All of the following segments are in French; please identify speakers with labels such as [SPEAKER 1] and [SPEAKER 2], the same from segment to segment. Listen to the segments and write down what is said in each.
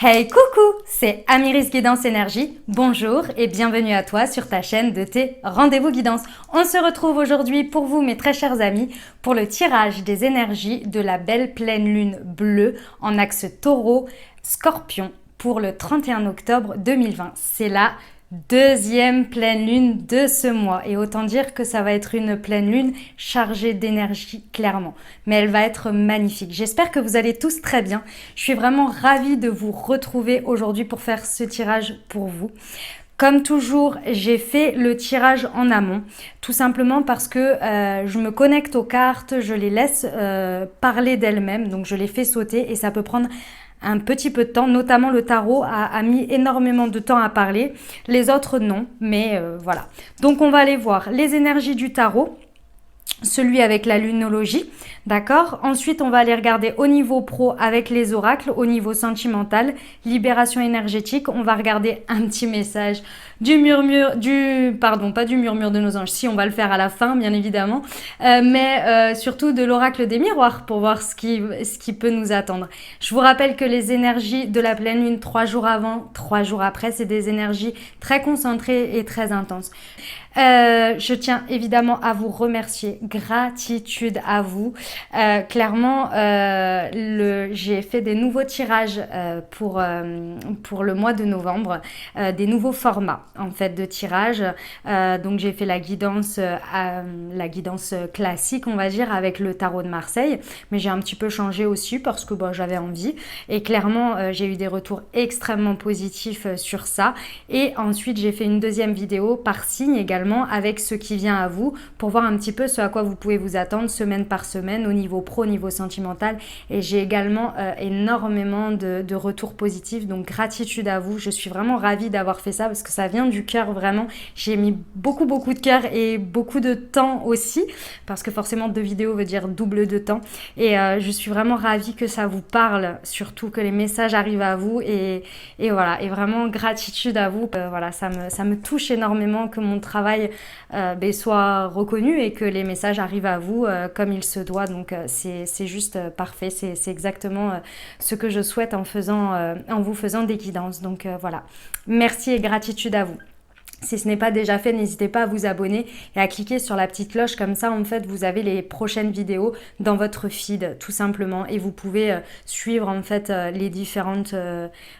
[SPEAKER 1] Hey coucou, c'est Amiris Guidance Énergie. Bonjour et bienvenue à toi sur ta chaîne de tes rendez-vous guidance. On se retrouve aujourd'hui pour vous mes très chers amis pour le tirage des énergies de la belle pleine lune bleue en axe taureau-scorpion pour le 31 octobre 2020. C'est la deuxième pleine lune de ce mois et autant dire que ça va être une pleine lune chargée d'énergie clairement, mais elle va être magnifique. J'espère que vous allez tous très bien. Je suis vraiment ravie de vous retrouver aujourd'hui pour faire ce tirage pour vous. Comme toujours, j'ai fait le tirage en amont, tout simplement parce que je me connecte aux cartes, je les laisse parler d'elles-mêmes, donc je les fais sauter et ça peut prendre un petit peu de temps, notamment le tarot a mis énormément de temps à parler, les autres non, mais voilà. Donc on va aller voir les énergies du tarot, celui avec la lunologie, d'accord. Ensuite, on va aller regarder au niveau pro avec les oracles, au niveau sentimental, libération énergétique. On va regarder un petit message pas du murmure de nos anges. Si, on va le faire à la fin, bien évidemment, mais surtout de l'oracle des miroirs pour voir ce qui peut nous attendre. Je vous rappelle que les énergies de la pleine lune 3 jours avant, 3 jours après, c'est des énergies très concentrées et très intenses. Je tiens évidemment à vous remercier, gratitude à vous. Clairement, j'ai fait des nouveaux tirages pour le mois de novembre, des nouveaux formats en fait de tirage. Donc j'ai fait la guidance classique, on va dire, avec le tarot de Marseille, mais j'ai un petit peu changé aussi parce que j'avais envie et clairement j'ai eu des retours extrêmement positifs sur ça. Et ensuite j'ai fait une deuxième vidéo par signe également avec ce qui vient à vous pour voir un petit peu ce à quoi vous pouvez vous attendre semaine par semaine au niveau pro, au niveau sentimental. Et j'ai également énormément de retours positifs, donc gratitude à vous. Je suis vraiment ravie d'avoir fait ça parce que ça vient du cœur vraiment. J'ai mis beaucoup de cœur et beaucoup de temps aussi parce que forcément 2 vidéos veut dire double de temps et je suis vraiment ravie que ça vous parle, surtout que les messages arrivent à vous et voilà, et vraiment gratitude à vous. Voilà, ça me touche énormément que mon travail soit reconnu et que les messages arrivent à vous comme il se doit. Donc c'est juste parfait. C'est exactement ce que je souhaite en vous faisant des guidances. Donc voilà. Merci et gratitude à vous. Si ce n'est pas déjà fait, n'hésitez pas à vous abonner et à cliquer sur la petite cloche. Comme ça, en fait, vous avez les prochaines vidéos dans votre feed, tout simplement. Et vous pouvez suivre, en fait, les différentes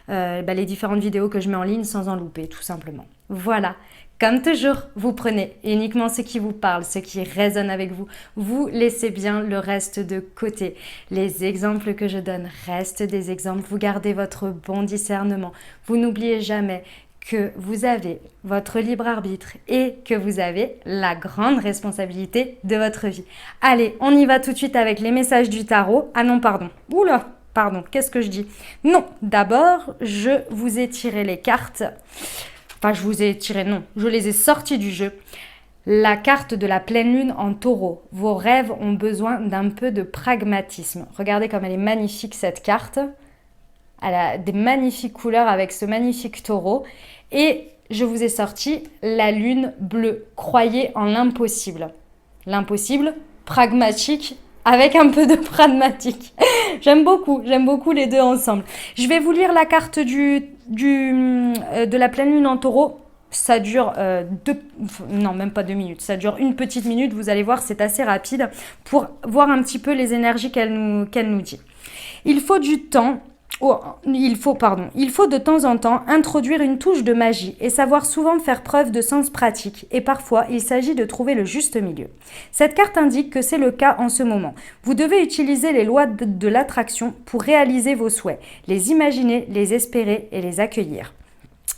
[SPEAKER 1] vidéos que je mets en ligne sans en louper, tout simplement. Voilà. Comme toujours, vous prenez uniquement ce qui vous parle, ce qui résonne avec vous. Vous laissez bien le reste de côté. Les exemples que je donne restent des exemples. Vous gardez votre bon discernement. Vous n'oubliez jamais que vous avez votre libre arbitre et que vous avez la grande responsabilité de votre vie. Allez, on y va tout de suite avec les messages du tarot. Ah non, pardon. Oula, pardon, qu'est-ce que je dis? Non, d'abord, je vous ai tiré les cartes. Enfin, je les ai sortis du jeu. La carte de la pleine lune en taureau. Vos rêves ont besoin d'un peu de pragmatisme. Regardez comme elle est magnifique cette carte. Elle a des magnifiques couleurs avec ce magnifique taureau. Et je vous ai sorti la lune bleue. Croyez en l'impossible. L'impossible, pragmatique, avec un peu de pragmatique. J'aime beaucoup les deux ensemble. Je vais vous lire la carte de la pleine lune en taureau. Ça dure même pas 2 minutes, ça dure une petite minute, vous allez voir, c'est assez rapide pour voir un petit peu les énergies qu'elle nous dit. Il faut de temps en temps introduire une touche de magie et savoir souvent faire preuve de sens pratique. Et parfois, il s'agit de trouver le juste milieu. Cette carte indique que c'est le cas en ce moment. Vous devez utiliser les lois de l'attraction pour réaliser vos souhaits, les imaginer, les espérer et les accueillir.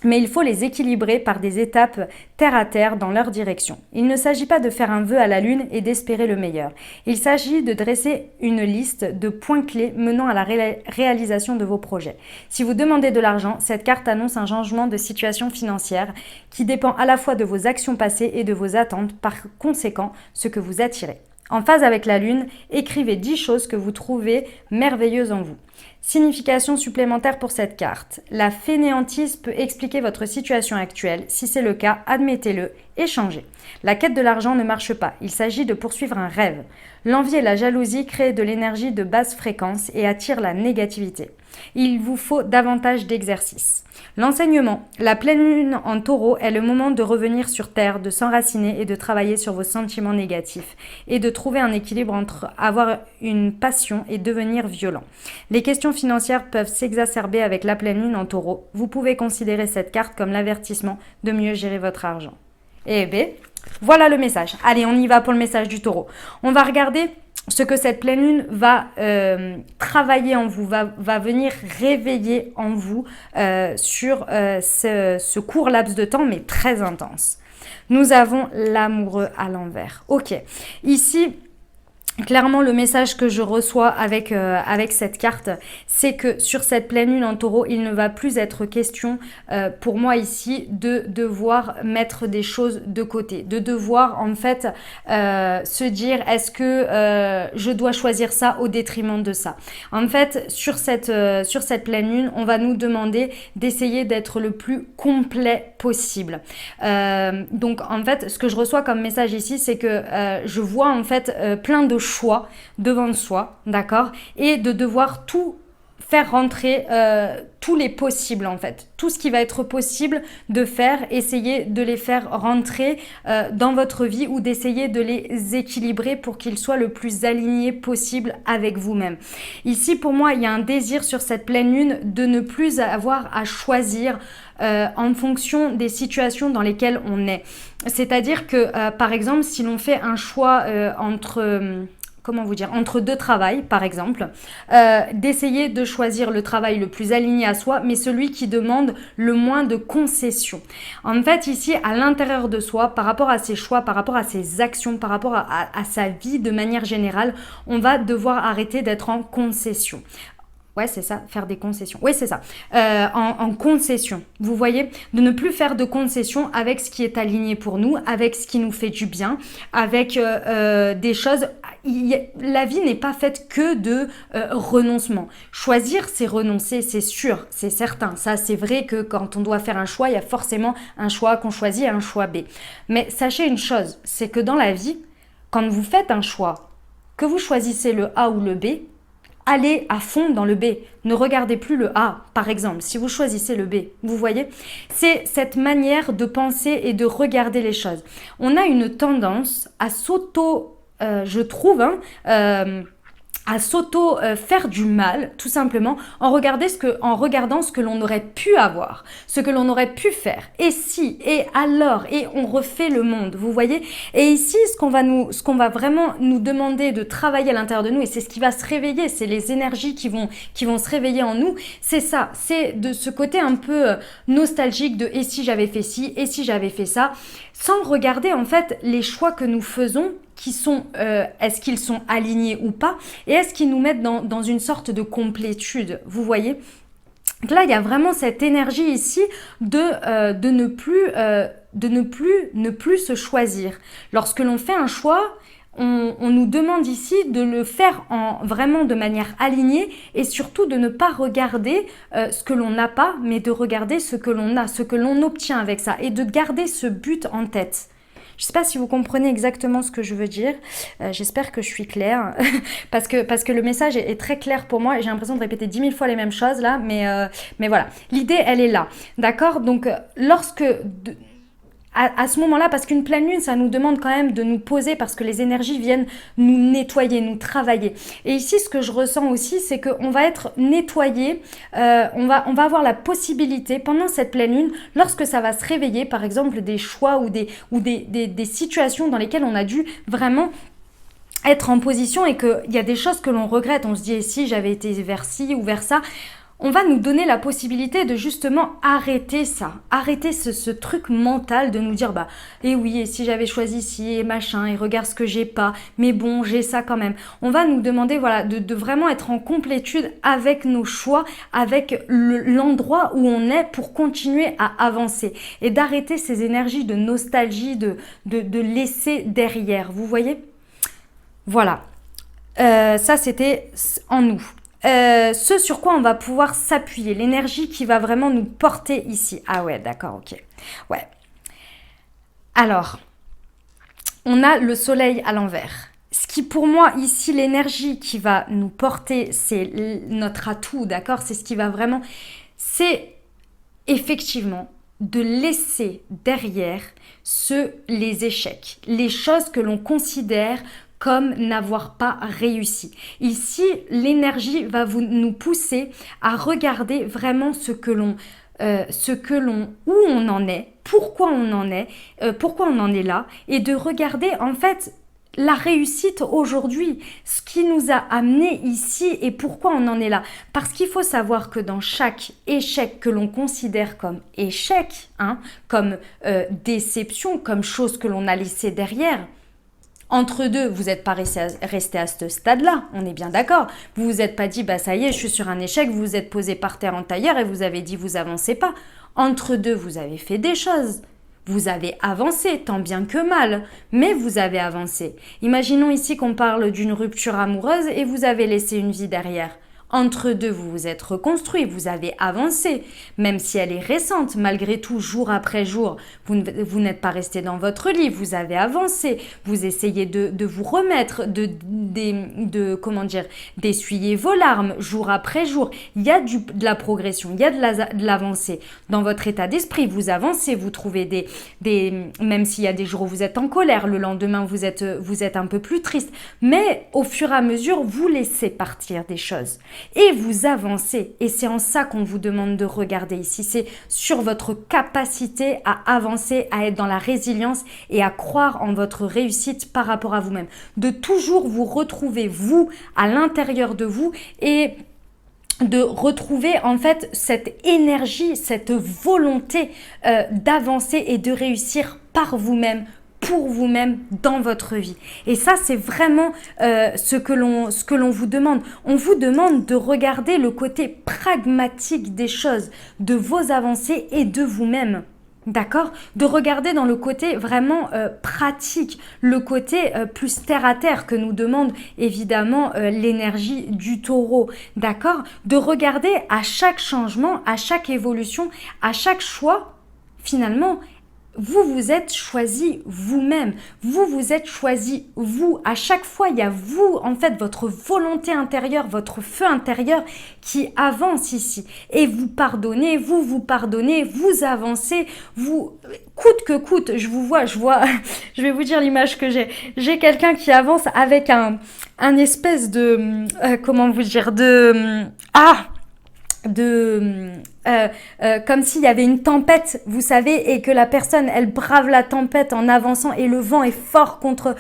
[SPEAKER 1] Mais il faut les équilibrer par des étapes terre à terre dans leur direction. Il ne s'agit pas de faire un vœu à la lune et d'espérer le meilleur. Il s'agit de dresser une liste de points clés menant à la réalisation de vos projets. Si vous demandez de l'argent, cette carte annonce un changement de situation financière qui dépend à la fois de vos actions passées et de vos attentes, par conséquent, ce que vous attirez. En phase avec la lune, écrivez 10 choses que vous trouvez merveilleuses en vous. Signification supplémentaire pour cette carte. La fainéantise peut expliquer votre situation actuelle. Si c'est le cas, admettez-le et changez. La quête de l'argent ne marche pas. Il s'agit de poursuivre un rêve. L'envie et la jalousie créent de l'énergie de basse fréquence et attirent la négativité. Il vous faut davantage d'exercice. L'enseignement. La pleine lune en taureau est le moment de revenir sur terre, de s'enraciner et de travailler sur vos sentiments négatifs et de trouver un équilibre entre avoir une passion et devenir violent. Les questions financières peuvent s'exacerber avec la pleine lune en taureau. Vous pouvez considérer cette carte comme l'avertissement de mieux gérer votre argent. Eh bien, voilà le message. Allez, on y va pour le message du taureau. On va regarder ce que cette pleine lune va travailler en vous, va venir réveiller en vous sur ce court laps de temps, mais très intense. Nous avons l'amoureux à l'envers. Ok, ici, clairement, le message que je reçois avec cette carte, c'est que sur cette pleine lune en taureau, il ne va plus être question pour moi ici de devoir mettre des choses de côté, de devoir en fait se dire est-ce que je dois choisir ça au détriment de ça. En fait, sur cette pleine lune, on va nous demander d'essayer d'être le plus complet possible. Donc en fait, ce que je reçois comme message ici, c'est que je vois en fait plein de choix devant soi, d'accord, et de devoir tout faire rentrer, tous les possibles en fait, tout ce qui va être possible de faire, essayer de les faire rentrer dans votre vie ou d'essayer de les équilibrer pour qu'ils soient le plus alignés possible avec vous-même. Ici pour moi il y a un désir sur cette pleine lune de ne plus avoir à choisir en fonction des situations dans lesquelles on est. C'est-à-dire que par exemple si l'on fait un choix entre deux travails, par exemple, d'essayer de choisir le travail le plus aligné à soi, mais celui qui demande le moins de concessions. En fait, ici, à l'intérieur de soi, par rapport à ses choix, par rapport à ses actions, par rapport à sa vie de manière générale, on va devoir arrêter d'être en concession. Ouais, c'est ça, faire des concessions. Oui, c'est ça. En concession, vous voyez, de ne plus faire de concessions avec ce qui est aligné pour nous, avec ce qui nous fait du bien, avec des choses. La vie n'est pas faite que de renoncement. Choisir, c'est renoncer, c'est sûr, c'est certain. Ça, c'est vrai que quand on doit faire un choix, il y a forcément un choix qu'on choisit et un choix B. Mais sachez une chose, c'est que dans la vie, quand vous faites un choix, que vous choisissez le A ou le B, allez à fond dans le B. Ne regardez plus le A, par exemple, si vous choisissez le B. Vous voyez, c'est cette manière de penser et de regarder les choses. On a une tendance à je trouve, à faire du mal, tout simplement, en regardant ce que l'on aurait pu avoir, ce que l'on aurait pu faire, et si, et alors, et on refait le monde, vous voyez. Et ici, ce qu'on va vraiment nous demander de travailler à l'intérieur de nous, et c'est ce qui va se réveiller, c'est les énergies qui vont se réveiller en nous, c'est ça, c'est de ce côté un peu nostalgique de « et si j'avais fait ci, et si j'avais fait ça », sans regarder en fait les choix que nous faisons, est-ce qu'ils sont alignés ou pas, et est-ce qu'ils nous mettent dans une sorte de complétude, vous voyez. Donc là, il y a vraiment cette énergie ici de ne plus se choisir. Lorsque l'on fait un choix, on nous demande ici de le faire vraiment de manière alignée et surtout de ne pas regarder ce que l'on n'a pas, mais de regarder ce que l'on a, ce que l'on obtient avec ça et de garder ce but en tête. Je ne sais pas si vous comprenez exactement ce que je veux dire. J'espère que je suis claire parce que le message est très clair pour moi et j'ai l'impression de répéter 10 000 fois les mêmes choses là, mais voilà. L'idée, elle est là, d'accord. Donc, à ce moment-là, parce qu'une pleine lune, ça nous demande quand même de nous poser parce que les énergies viennent nous nettoyer, nous travailler. Et ici, ce que je ressens aussi, c'est qu'on va être nettoyé, on va avoir la possibilité pendant cette pleine lune, lorsque ça va se réveiller, par exemple des choix ou des situations dans lesquelles on a dû vraiment être en position et qu'il y a des choses que l'on regrette. On se dit, et si j'avais été vers ci ou vers ça, on va nous donner la possibilité de justement arrêter ça, arrêter ce truc mental de nous dire et oui, et si j'avais choisi ci et machin, et regarde ce que j'ai pas, mais bon, j'ai ça quand même. On va nous demander de vraiment être en complétude avec nos choix, avec l'endroit où on est pour continuer à avancer et d'arrêter ces énergies de nostalgie, de laisser derrière, vous voyez ? Voilà, ça c'était en nous. ce sur quoi on va pouvoir s'appuyer, l'énergie qui va vraiment nous porter ici. Ah ouais, d'accord, ok. Ouais. Alors, on a le soleil à l'envers. Ce qui pour moi ici, l'énergie qui va nous porter, c'est notre atout, d'accord? C'est ce qui va vraiment... C'est effectivement de laisser derrière les échecs, les choses que l'on considère comme n'avoir pas réussi. Ici, l'énergie va nous pousser à regarder vraiment où on en est, pourquoi on en est là, et de regarder en fait la réussite aujourd'hui, ce qui nous a amené ici et pourquoi on en est là. Parce qu'il faut savoir que dans chaque échec que l'on considère comme échec, comme déception, comme chose que l'on a laissée derrière, entre deux, vous n'êtes pas resté à ce stade-là, on est bien d'accord. Vous vous êtes pas dit, bah ça y est, je suis sur un échec, vous vous êtes posé par terre en tailleur et vous avez dit, vous avancez pas. Entre deux, vous avez fait des choses. Vous avez avancé, tant bien que mal, mais vous avez avancé. Imaginons ici qu'on parle d'une rupture amoureuse et vous avez laissé une vie derrière. Entre deux, vous vous êtes reconstruit, vous avez avancé, même si elle est récente, malgré tout, jour après jour, vous n'êtes pas resté dans votre lit, vous avez avancé, vous essayez de vous remettre, d'essuyer vos larmes jour après jour. Il y a de la progression, il y a de l'avancée. Dans votre état d'esprit, vous avancez, vous trouvez même s'il y a des jours où vous êtes en colère, le lendemain vous êtes un peu plus triste, mais au fur et à mesure, vous laissez partir des choses. Et vous avancez. Et c'est en ça qu'on vous demande de regarder ici. C'est sur votre capacité à avancer, à être dans la résilience et à croire en votre réussite par rapport à vous-même. De toujours vous retrouver, vous, à l'intérieur de vous et de retrouver en fait cette énergie, cette volonté d'avancer et de réussir par vous-même, pour vous-même dans votre vie. Et ça, c'est vraiment ce que l'on vous demande. On vous demande de regarder le côté pragmatique des choses, de vos avancées et de vous-même. D'accord? De regarder dans le côté vraiment pratique, le côté plus terre à terre que nous demande évidemment l'énergie du taureau. D'accord? De regarder à chaque changement, à chaque évolution, à chaque choix, finalement, vous vous êtes choisi vous-même, vous vous êtes choisi vous. À chaque fois, il y a vous, en fait, votre volonté intérieure, votre feu intérieur qui avance ici. Et vous pardonnez, vous avancez, vous, coûte que coûte, je vois, je vais vous dire l'image que j'ai. J'ai quelqu'un qui avance avec un espèce de, comme s'il y avait une tempête, vous savez, et que la personne, elle brave la tempête en avançant et le vent est fort contre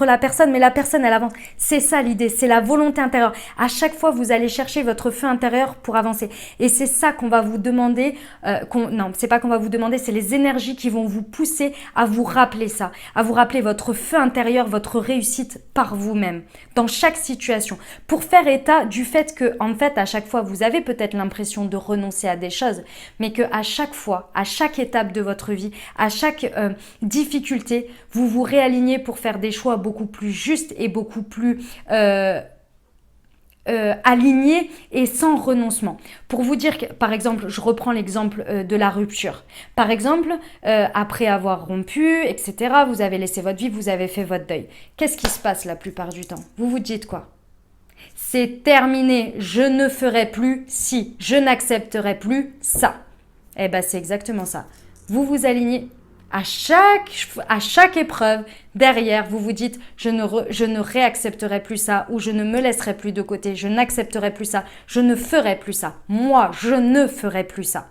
[SPEAKER 1] la personne, mais la personne, elle avance. C'est ça l'idée, c'est la volonté intérieure. À chaque fois, vous allez chercher votre feu intérieur pour avancer. Et c'est ça qu'on va vous demander, non, c'est pas qu'on va vous demander, c'est les énergies qui vont vous pousser à vous rappeler ça, à vous rappeler votre feu intérieur, votre réussite par vous-même, dans chaque situation, pour faire état du fait que, en fait, à chaque fois, vous avez peut-être l'impression de renoncer à des choses, mais que à chaque fois, à chaque étape de votre vie, à chaque difficulté, vous vous réalignez pour faire des choix beaucoup plus justes et beaucoup plus alignés et sans renoncement. Pour vous dire que, par exemple, je reprends l'exemple de la rupture. Par exemple, après avoir rompu, etc., vous avez laissé votre vie, vous avez fait votre deuil. Qu'est-ce qui se passe la plupart du temps? Vous vous dites quoi? C'est terminé, je ne ferai plus ci, je n'accepterai plus ça. Eh bien, c'est exactement ça. Vous vous alignez à chaque épreuve, derrière, vous vous dites je ne réaccepterai plus ça ou je ne me laisserai plus de côté, je n'accepterai plus ça, je ne ferai plus ça. Moi, je ne ferai plus ça.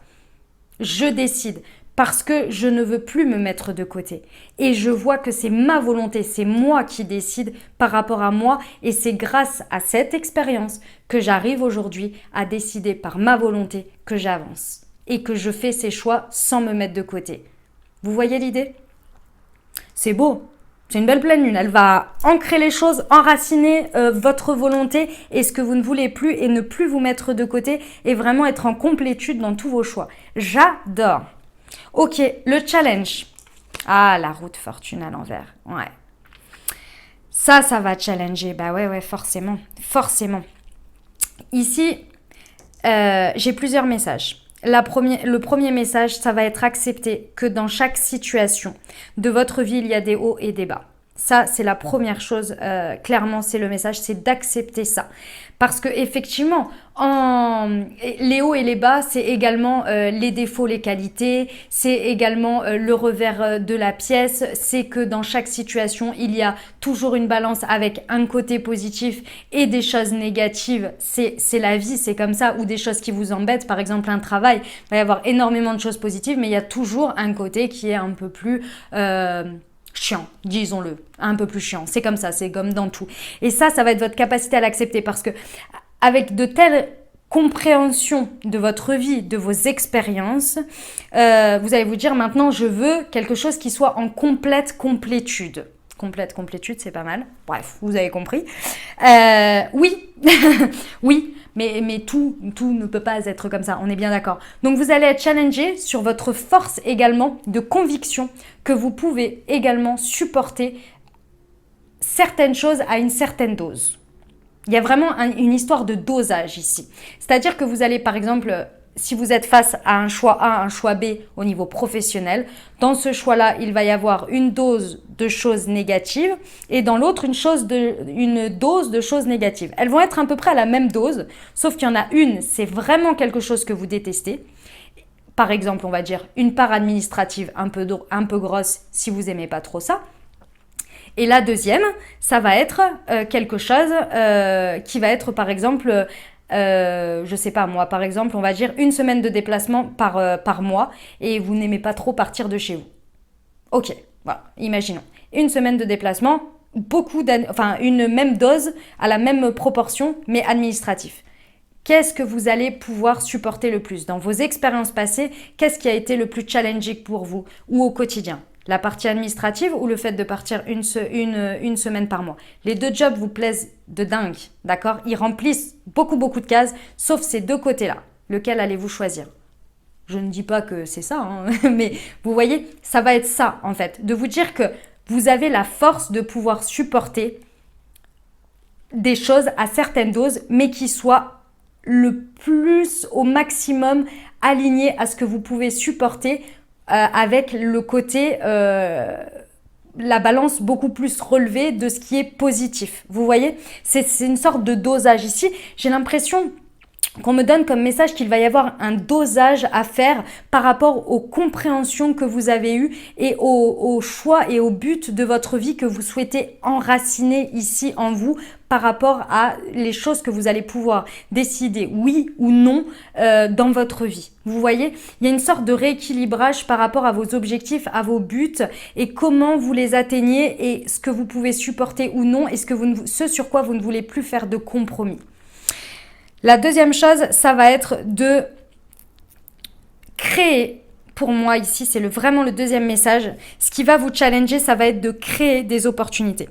[SPEAKER 1] Je décide. Parce que je ne veux plus me mettre de côté. Et je vois que c'est ma volonté, c'est moi qui décide par rapport à moi. Et c'est grâce à cette expérience que j'arrive aujourd'hui à décider par ma volonté que j'avance. Et que je fais ces choix sans me mettre de côté. Vous voyez l'idée? C'est beau. C'est une belle pleine lune. Elle va ancrer les choses, enraciner votre volonté et ce que vous ne voulez plus et ne plus vous mettre de côté et vraiment être en complétude dans tous vos choix. J'adore. Ok, le challenge. Ah, la roue de fortune à l'envers. Ouais. Ça va challenger. Bah ouais, forcément. Forcément. Ici, j'ai plusieurs messages. Le premier message, ça va être accepter que dans chaque situation de votre vie, il y a des hauts et des bas. Ça, c'est la première chose, clairement, c'est le message, c'est d'accepter ça. Parce que effectivement, les hauts et les bas, c'est également les défauts, les qualités, c'est également le revers de la pièce, c'est que dans chaque situation, il y a toujours une balance avec un côté positif et des choses négatives. C'est la vie, c'est comme ça, ou des choses qui vous embêtent, par exemple un travail, il va y avoir énormément de choses positives, mais il y a toujours un côté qui est un peu plus... chiant, disons-le, un peu plus chiant. C'est comme ça, c'est comme dans tout. Et ça va être votre capacité à l'accepter parce que avec de telles compréhensions de votre vie, de vos expériences, vous allez vous dire maintenant je veux quelque chose qui soit en complète complétude. Complète complétude, c'est pas mal. Bref, vous avez compris. Oui, oui. Mais tout ne peut pas être comme ça, on est bien d'accord. Donc vous allez être challengé sur votre force également de conviction que vous pouvez également supporter certaines choses à une certaine dose. Il y a vraiment une histoire de dosage ici. C'est-à-dire que vous allez par exemple... Si vous êtes face à un choix A, un choix B au niveau professionnel, dans ce choix-là, il va y avoir une dose de choses négatives et dans l'autre, une dose de choses négatives. Elles vont être à peu près à la même dose, sauf qu'il y en a une, c'est vraiment quelque chose que vous détestez. Par exemple, on va dire une part administrative un peu grosse si vous n'aimez pas trop ça. Et la deuxième, ça va être quelque chose qui va être par exemple... je sais pas moi, par exemple, on va dire une semaine de déplacement par mois et vous n'aimez pas trop partir de chez vous. Ok, voilà, imaginons. Une semaine de déplacement, une même dose à la même proportion, mais administratif. Qu'est-ce que vous allez pouvoir supporter le plus? Dans vos expériences passées, qu'est-ce qui a été le plus challenging pour vous ou au quotidien? La partie administrative ou le fait de partir une semaine par mois. Les deux jobs vous plaisent de dingue, d'accord? Ils remplissent beaucoup de cases, sauf ces deux côtés-là. Lequel allez-vous choisir? Je ne dis pas que c'est ça, hein, mais vous voyez, ça va être ça en fait. De vous dire que vous avez la force de pouvoir supporter des choses à certaines doses, mais qui soient le plus au maximum alignées à ce que vous pouvez supporter avec le côté, la balance beaucoup plus relevée de ce qui est positif. Vous voyez, c'est une sorte de dosage ici. J'ai l'impression qu'on me donne comme message qu'il va y avoir un dosage à faire par rapport aux compréhensions que vous avez eues et aux choix et aux buts de votre vie que vous souhaitez enraciner ici en vous par rapport à les choses que vous allez pouvoir décider oui ou non dans votre vie. Vous voyez, il y a une sorte de rééquilibrage par rapport à vos objectifs, à vos buts et comment vous les atteignez et ce que vous pouvez supporter ou non et ce sur quoi vous ne voulez plus faire de compromis. La deuxième chose, ça va être de créer, pour moi ici, c'est vraiment le deuxième message. Ce qui va vous challenger, ça va être de créer des opportunités.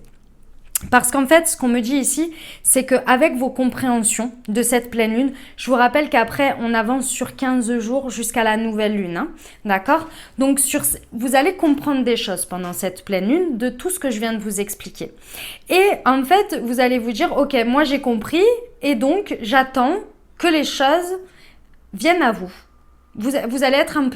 [SPEAKER 1] Parce qu'en fait, ce qu'on me dit ici, c'est qu'avec vos compréhensions de cette pleine lune, je vous rappelle qu'après, on avance sur 15 jours jusqu'à la nouvelle lune. Hein, d'accord? Donc, vous allez comprendre des choses pendant cette pleine lune de tout ce que je viens de vous expliquer. Et en fait, vous allez vous dire, ok, moi j'ai compris et donc j'attends que les choses viennent à vous. Vous allez être un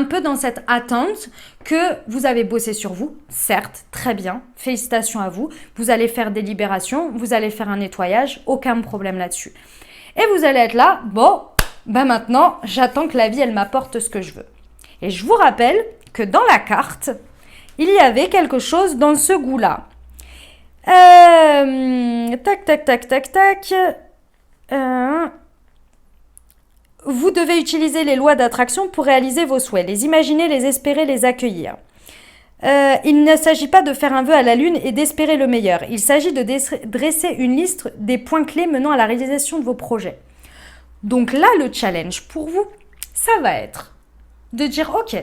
[SPEAKER 1] peu dans cette attente que vous avez bossé sur vous, certes, très bien, félicitations à vous. Vous allez faire des libérations, vous allez faire un nettoyage, aucun problème là-dessus. Et vous allez être là, bon, ben maintenant, j'attends que la vie, elle m'apporte ce que je veux. Et je vous rappelle que dans la carte, il y avait quelque chose dans ce goût-là. Tac. Vous devez utiliser les lois d'attraction pour réaliser vos souhaits, les imaginer, les espérer, les accueillir. Il ne s'agit pas de faire un vœu à la lune et d'espérer le meilleur. Il s'agit de dresser une liste des points clés menant à la réalisation de vos projets. Donc là, le challenge pour vous, ça va être de dire « Ok,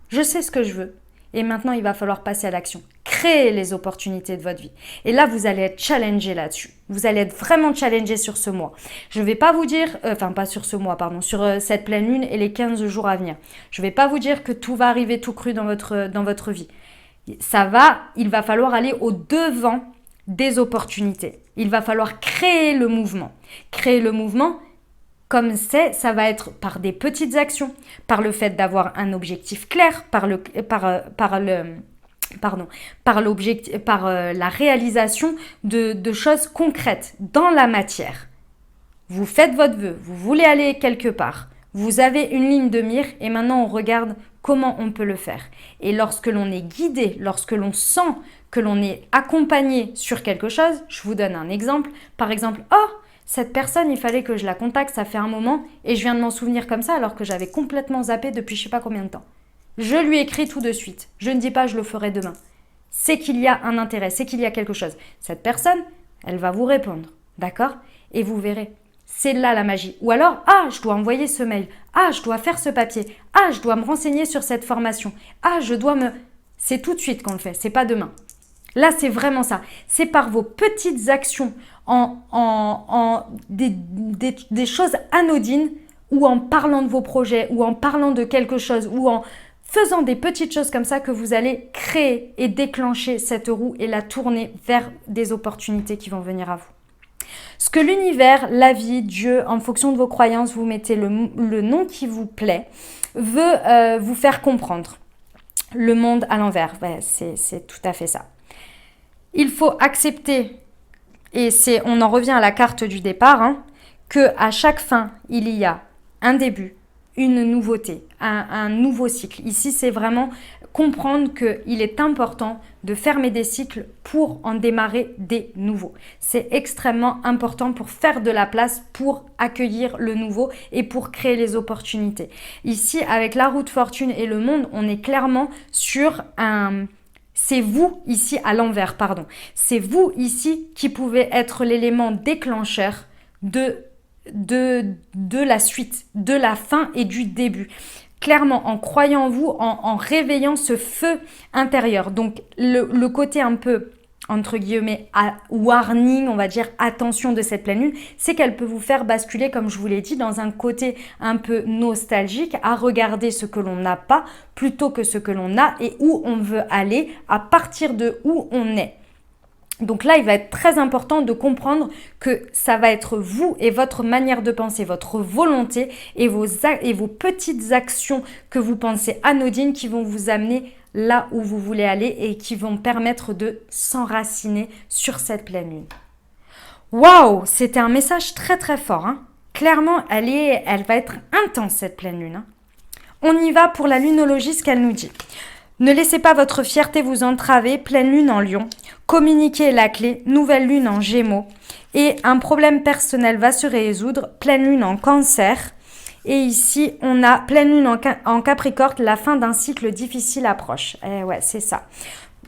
[SPEAKER 1] je sais ce que je veux. Et maintenant, il va falloir passer à l'action. Créer les opportunités de votre vie. » Et là, vous allez être challengé là-dessus. Vous allez être vraiment challengé sur ce mois. Je ne vais pas vous dire, pas sur ce mois, pardon, sur cette pleine lune et les 15 jours à venir. Je ne vais pas vous dire que tout va arriver tout cru dans votre vie. Il va falloir aller au devant des opportunités. Il va falloir créer le mouvement. Créer le mouvement, comme ça va être par des petites actions, par le fait d'avoir un objectif clair, par la réalisation de choses concrètes dans la matière. Vous faites votre vœu, vous voulez aller quelque part, vous avez une ligne de mire et maintenant on regarde comment on peut le faire. Et lorsque l'on est guidé, lorsque l'on sent que l'on est accompagné sur quelque chose, je vous donne un exemple. Par exemple, oh, cette personne, il fallait que je la contacte, ça fait un moment et je viens de m'en souvenir comme ça alors que j'avais complètement zappé depuis je ne sais pas combien de temps. Je lui écris tout de suite. Je ne dis pas je le ferai demain. C'est qu'il y a un intérêt, c'est qu'il y a quelque chose. Cette personne, elle va vous répondre, d'accord? Et vous verrez. C'est là la magie. Ou alors, ah, je dois envoyer ce mail. Ah, je dois faire ce papier. Ah, je dois me renseigner sur cette formation. Ah, je dois me... C'est tout de suite qu'on le fait, c'est pas demain. Là, c'est vraiment ça. C'est par vos petites actions, des choses anodines, ou en parlant de vos projets, ou en parlant de quelque chose, ou en faisant des petites choses comme ça que vous allez créer et déclencher cette roue et la tourner vers des opportunités qui vont venir à vous. Ce que l'univers, la vie, Dieu, en fonction de vos croyances, vous mettez le nom qui vous plaît, veut vous faire comprendre le monde à l'envers. Ouais, c'est tout à fait ça. Il faut accepter, et on en revient à la carte du départ, qu'à chaque fin, il y a un début, une nouveauté, un nouveau cycle. Ici, c'est vraiment comprendre qu'il est important de fermer des cycles pour en démarrer des nouveaux. C'est extrêmement important pour faire de la place, pour accueillir le nouveau et pour créer les opportunités. Ici, avec la roue de fortune et le monde, on est clairement sur un... C'est vous ici à l'envers, pardon. C'est vous ici qui pouvez être l'élément déclencheur de la suite, de la fin et du début. Clairement, en croyant en vous, en réveillant ce feu intérieur. Donc, le côté un peu, entre guillemets, warning, on va dire, attention de cette pleine lune, c'est qu'elle peut vous faire basculer, comme je vous l'ai dit, dans un côté un peu nostalgique, à regarder ce que l'on n'a pas, plutôt que ce que l'on a et où on veut aller, à partir de où on est. Donc là, il va être très important de comprendre que ça va être vous et votre manière de penser, votre volonté et vos petites actions que vous pensez anodines qui vont vous amener là où vous voulez aller et qui vont permettre de s'enraciner sur cette pleine lune. Waouh, c'était un message très très fort. Clairement, elle va être intense cette pleine lune. On y va pour la lunologie, ce qu'elle nous dit. Ne laissez pas votre fierté vous entraver, pleine lune en Lion. Communiquer est la clé, nouvelle lune en Gémeaux. Et un problème personnel va se résoudre, pleine lune en Cancer. Et ici, on a pleine lune en Capricorne, la fin d'un cycle difficile approche. Eh ouais, c'est ça.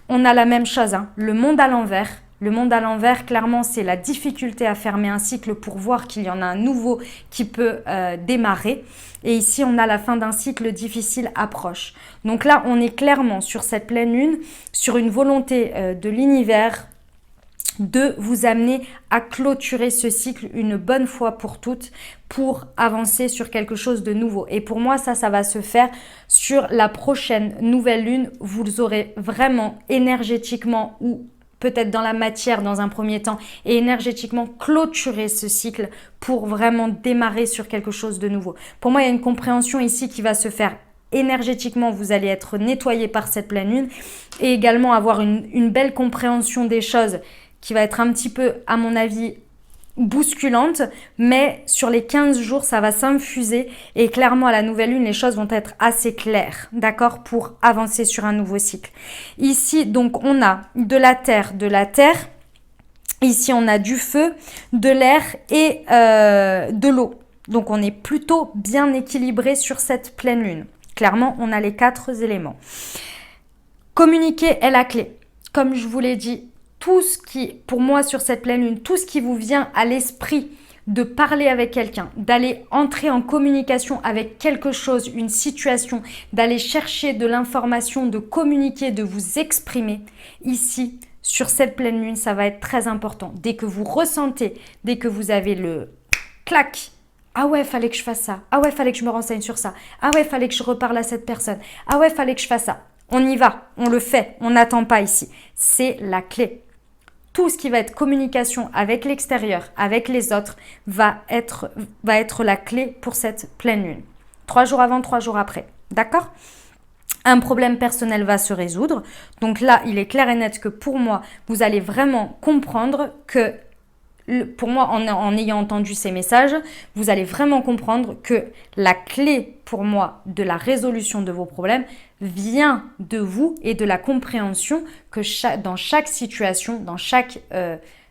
[SPEAKER 1] On a la même chose, le monde à l'envers. Le monde à l'envers, clairement, c'est la difficulté à fermer un cycle pour voir qu'il y en a un nouveau qui peut démarrer. Et ici, on a la fin d'un cycle difficile approche. Donc là, on est clairement sur cette pleine lune, sur une volonté de l'univers de vous amener à clôturer ce cycle une bonne fois pour toutes pour avancer sur quelque chose de nouveau. Et pour moi, ça va se faire sur la prochaine nouvelle lune. Vous aurez vraiment énergétiquement ou peut-être dans la matière dans un premier temps et énergétiquement clôturer ce cycle pour vraiment démarrer sur quelque chose de nouveau. Pour moi, il y a une compréhension ici qui va se faire énergétiquement, vous allez être nettoyé par cette pleine lune et également avoir une belle compréhension des choses qui va être un petit peu, à mon avis, bousculante, mais sur les 15 jours, ça va s'infuser et clairement à la nouvelle lune, les choses vont être assez claires, d'accord, pour avancer sur un nouveau cycle. Ici, donc, on a de la terre. Ici, on a du feu, de l'air et de l'eau. Donc, on est plutôt bien équilibré sur cette pleine lune. Clairement, on a les 4 éléments. Communiquer est la clé. Comme je vous l'ai dit, tout ce qui, pour moi sur cette pleine lune, tout ce qui vous vient à l'esprit de parler avec quelqu'un, d'aller entrer en communication avec quelque chose, une situation, d'aller chercher de l'information, de communiquer, de vous exprimer, ici, sur cette pleine lune, ça va être très important. Dès que vous ressentez, dès que vous avez le clac, ah ouais, fallait que je fasse ça, ah ouais, fallait que je me renseigne sur ça, ah ouais, fallait que je reparle à cette personne, ah ouais, fallait que je fasse ça. On y va, on le fait, on n'attend pas ici. C'est la clé. tout ce qui va être communication avec l'extérieur, avec les autres, va être la clé pour cette pleine lune. 3 jours avant, 3 jours après. D'accord ? Un problème personnel va se résoudre. Donc là, il est clair et net que pour moi, vous allez vraiment comprendre que, pour moi, en ayant entendu ces messages, vous allez vraiment comprendre que la clé pour moi de la résolution de vos problèmes vient de vous et de la compréhension que dans chaque situation, dans chaque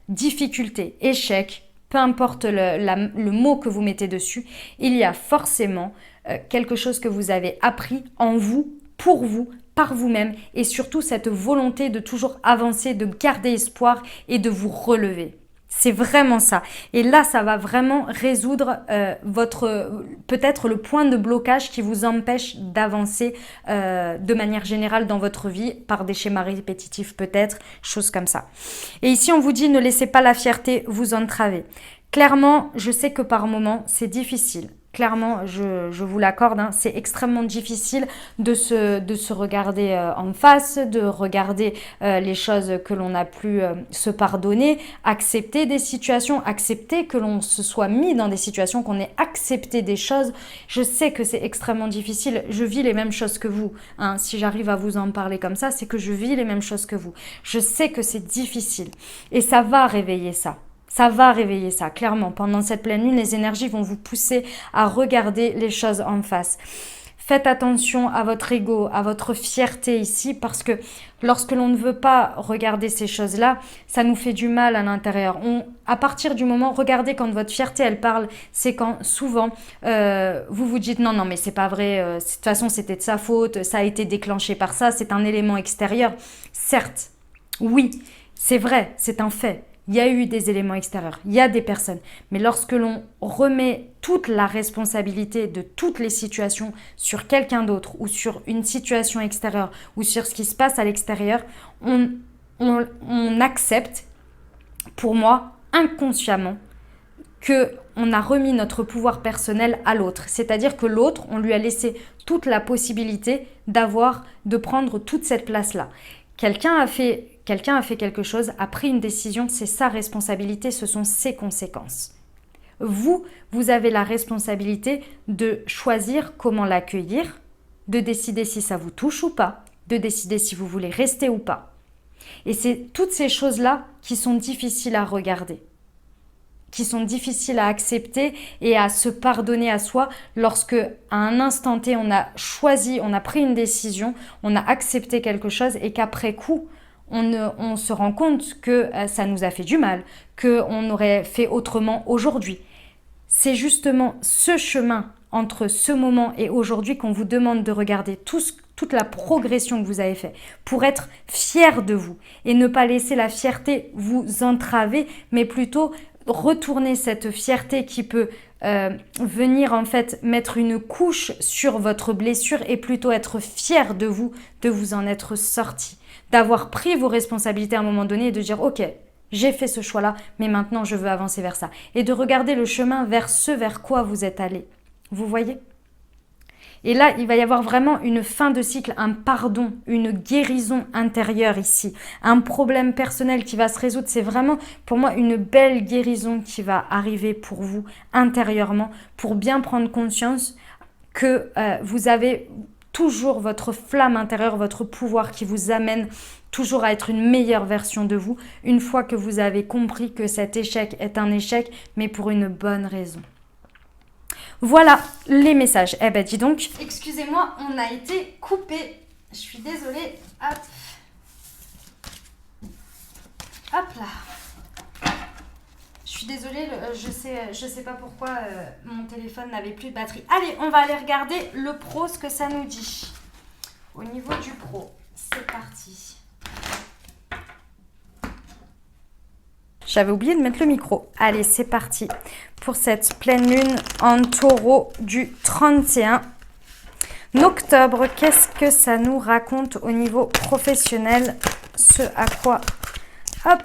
[SPEAKER 1] difficulté, échec, peu importe le mot que vous mettez dessus, il y a forcément quelque chose que vous avez appris en vous, pour vous, par vous-même, et surtout cette volonté de toujours avancer, de garder espoir et de vous relever. C'est vraiment ça. Et là, ça va vraiment résoudre peut-être le point de blocage qui vous empêche d'avancer de manière générale dans votre vie, par des schémas répétitifs peut-être, choses comme ça. Et ici, on vous dit ne laissez pas la fierté vous entraver. Clairement, je sais que par moments, c'est difficile. Clairement, je vous l'accorde, hein, c'est extrêmement difficile de se regarder en face, de regarder les choses que l'on a pu se pardonner, accepter des situations, accepter que l'on se soit mis dans des situations, qu'on ait accepté des choses. Je sais que c'est extrêmement difficile, je vis les mêmes choses que vous. Hein. Si j'arrive à vous en parler comme ça, c'est que je vis les mêmes choses que vous. Je sais que c'est difficile et ça va réveiller ça. Ça va réveiller ça, clairement. Pendant cette pleine lune, les énergies vont vous pousser à regarder les choses en face. Faites attention à votre ego, à votre fierté ici, parce que lorsque l'on ne veut pas regarder ces choses-là, ça nous fait du mal à l'intérieur. À partir du moment, regardez quand votre fierté, elle parle, c'est quand souvent vous vous dites non, mais c'est pas vrai, de toute façon c'était de sa faute, ça a été déclenché par ça, c'est un élément extérieur. Certes, oui, c'est vrai, c'est un fait. Il y a eu des éléments extérieurs, il y a des personnes. Mais lorsque l'on remet toute la responsabilité de toutes les situations sur quelqu'un d'autre ou sur une situation extérieure ou sur ce qui se passe à l'extérieur, on accepte, pour moi, inconsciemment, qu'on a remis notre pouvoir personnel à l'autre. C'est-à-dire que l'autre, on lui a laissé toute la possibilité de prendre toute cette place-là. Quelqu'un a fait quelque chose, a pris une décision, c'est sa responsabilité, ce sont ses conséquences. Vous avez la responsabilité de choisir comment l'accueillir, de décider si ça vous touche ou pas, de décider si vous voulez rester ou pas. Et c'est toutes ces choses-là qui sont difficiles à regarder, qui sont difficiles à accepter et à se pardonner à soi lorsque, à un instant T, on a choisi, on a pris une décision, on a accepté quelque chose et qu'après coup, on se rend compte que ça nous a fait du mal, qu'on aurait fait autrement aujourd'hui. C'est justement ce chemin entre ce moment et aujourd'hui qu'on vous demande de regarder toute la progression que vous avez faite pour être fier de vous et ne pas laisser la fierté vous entraver, mais plutôt retourner cette fierté qui peut venir en fait mettre une couche sur votre blessure et plutôt être fier de vous en être sorti, d'avoir pris vos responsabilités à un moment donné et de dire ok, j'ai fait ce choix-là, mais maintenant je veux avancer vers ça. Et de regarder le chemin vers ce vers quoi vous êtes allé. Vous voyez ? Et là, il va y avoir vraiment une fin de cycle, un pardon, une guérison intérieure ici. Un problème personnel qui va se résoudre. C'est vraiment pour moi une belle guérison qui va arriver pour vous intérieurement pour bien prendre conscience que vous avez toujours votre flamme intérieure, votre pouvoir qui vous amène toujours à être une meilleure version de vous une fois que vous avez compris que cet échec est un échec, mais pour une bonne raison. Voilà les messages. Eh ben dis donc, excusez-moi, on a été coupé. Je suis désolée. Hop. Hop là. Je suis désolée, je sais pas pourquoi mon téléphone n'avait plus de batterie. Allez, on va aller regarder le pro, ce que ça nous dit. Au niveau du pro, c'est parti. J'avais oublié de mettre le micro. Allez, c'est parti pour cette pleine lune en taureau du 31 octobre. Qu'est-ce que ça nous raconte au niveau professionnel? Ce à quoi... Hop.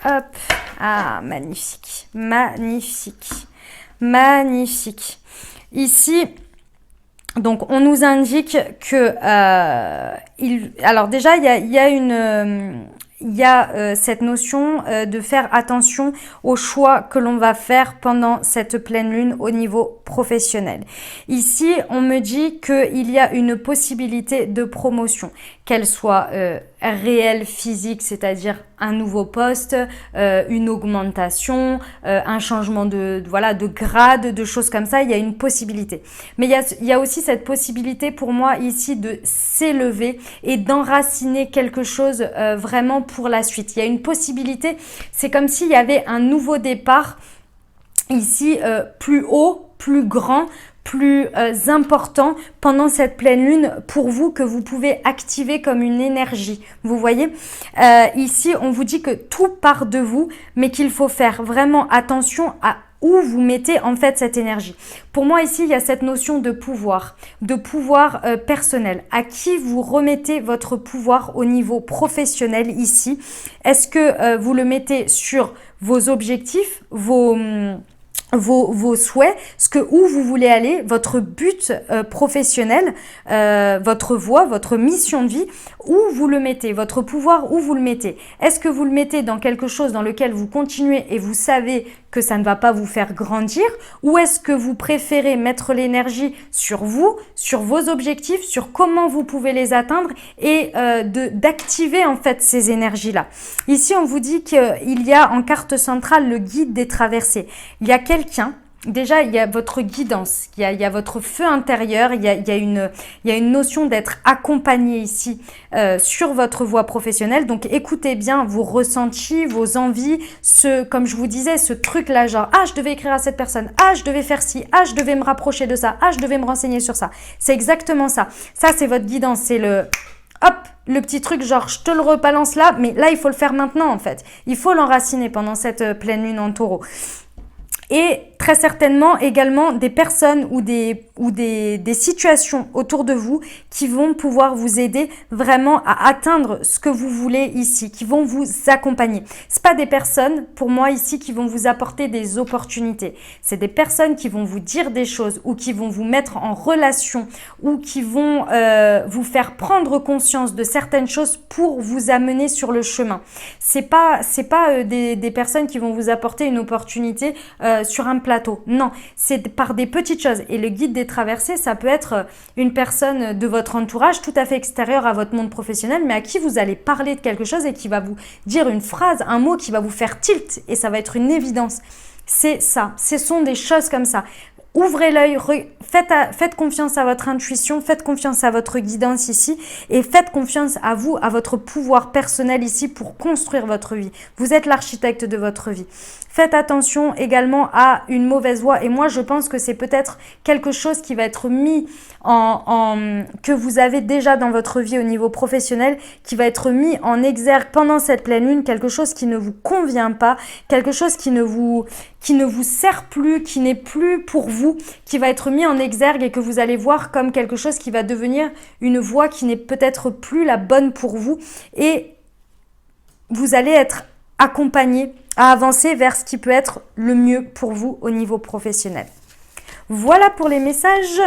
[SPEAKER 1] Hop. Ah, magnifique. Magnifique. Magnifique. Ici... Donc, on nous indique que, alors déjà, il y a cette notion de faire attention aux choix que l'on va faire pendant cette pleine lune au niveau professionnel. Ici, on me dit qu'il y a une possibilité de promotion, qu'elle soit réelle, physique, c'est-à-dire un nouveau poste, une augmentation, un changement de grade, de choses comme ça. Il y a une possibilité. Mais il y a aussi cette possibilité pour moi ici de s'élever et d'enraciner quelque chose vraiment pour la suite. Il y a une possibilité, c'est comme s'il y avait un nouveau départ ici plus haut, plus grand, plus important pendant cette pleine lune pour vous, que vous pouvez activer comme une énergie. Vous voyez, ici on vous dit que tout part de vous, mais qu'il faut faire vraiment attention à où vous mettez en fait cette énergie. Pour moi ici, il y a cette notion de pouvoir personnel. À qui vous remettez votre pouvoir au niveau professionnel ici? Est-ce que vous le mettez sur vos objectifs, vos souhaits, où vous voulez aller, votre but professionnel, votre voie, votre mission de vie, où vous le mettez, votre pouvoir, où vous le mettez. Est-ce que vous le mettez dans quelque chose dans lequel vous continuez et vous savez que ça ne va pas vous faire grandir, ou est-ce que vous préférez mettre l'énergie sur vous, sur vos objectifs, sur comment vous pouvez les atteindre et d'activer en fait ces énergies-là. Ici, on vous dit qu'il y a en carte centrale le guide des traversées. Il y a quelqu'un. Déjà, il y a votre guidance, il y a votre feu intérieur, il y a une notion d'être accompagné ici sur votre voie professionnelle. Donc, écoutez bien vos ressentis, vos envies, comme je vous disais, ce truc-là, genre, ah, je devais écrire à cette personne, ah, je devais faire ci, ah, je devais me rapprocher de ça, ah, je devais me renseigner sur ça. C'est exactement ça. Ça, c'est votre guidance, c'est hop, le petit truc, genre, je te le rebalance là, mais là, il faut le faire maintenant, en fait. Il faut l'enraciner pendant cette pleine lune en taureau. Et très certainement également des personnes ou des situations autour de vous qui vont pouvoir vous aider vraiment à atteindre ce que vous voulez ici, qui vont vous accompagner. C'est pas des personnes, pour moi ici, qui vont vous apporter des opportunités. C'est des personnes qui vont vous dire des choses ou qui vont vous mettre en relation ou qui vont vous faire prendre conscience de certaines choses pour vous amener sur le chemin. C'est pas des personnes qui vont vous apporter une opportunité sur un plateau. Non, c'est par des petites choses. Et le guide des traversées, ça peut être une personne de votre entourage tout à fait extérieure à votre monde professionnel, mais à qui vous allez parler de quelque chose et qui va vous dire une phrase, un mot qui va vous faire tilt et ça va être une évidence. C'est ça. Ce sont des choses comme ça. Ouvrez l'œil, faites confiance à votre intuition, faites confiance à votre guidance ici et faites confiance à vous, à votre pouvoir personnel ici pour construire votre vie. Vous êtes l'architecte de votre vie. Faites attention également à une mauvaise voie et moi je pense que c'est peut-être quelque chose qui va être mis que vous avez déjà dans votre vie au niveau professionnel, qui va être mis en exergue pendant cette pleine lune, quelque chose qui ne vous convient pas, quelque chose qui ne vous sert plus, qui n'est plus pour vous, qui va être mis en exergue et que vous allez voir comme quelque chose qui va devenir une voie qui n'est peut-être plus la bonne pour vous et vous allez être accompagné à avancer vers ce qui peut être le mieux pour vous au niveau professionnel. Voilà pour les messages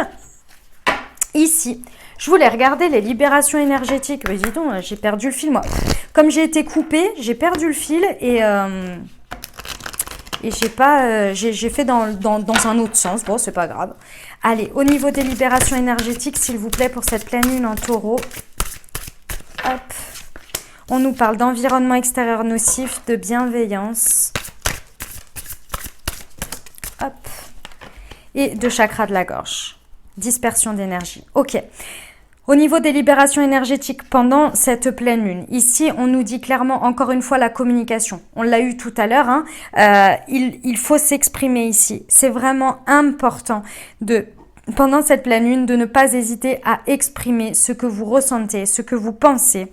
[SPEAKER 1] ici. Je voulais regarder les libérations énergétiques. Mais dis donc, j'ai perdu le fil moi. Comme j'ai été coupée, j'ai perdu le fil et j'ai fait dans un autre sens. Bon, c'est pas grave. Allez, au niveau des libérations énergétiques, s'il vous plaît, pour cette pleine lune en taureau. Hop. On nous parle d'environnement extérieur nocif, de bienveillance. Hop. Et de chakra de la gorge. Dispersion d'énergie. Ok. Au niveau des libérations énergétiques pendant cette pleine lune, ici on nous dit clairement encore une fois la communication. On l'a eu tout à l'heure, il faut s'exprimer ici. C'est vraiment important pendant cette pleine lune de ne pas hésiter à exprimer ce que vous ressentez, ce que vous pensez.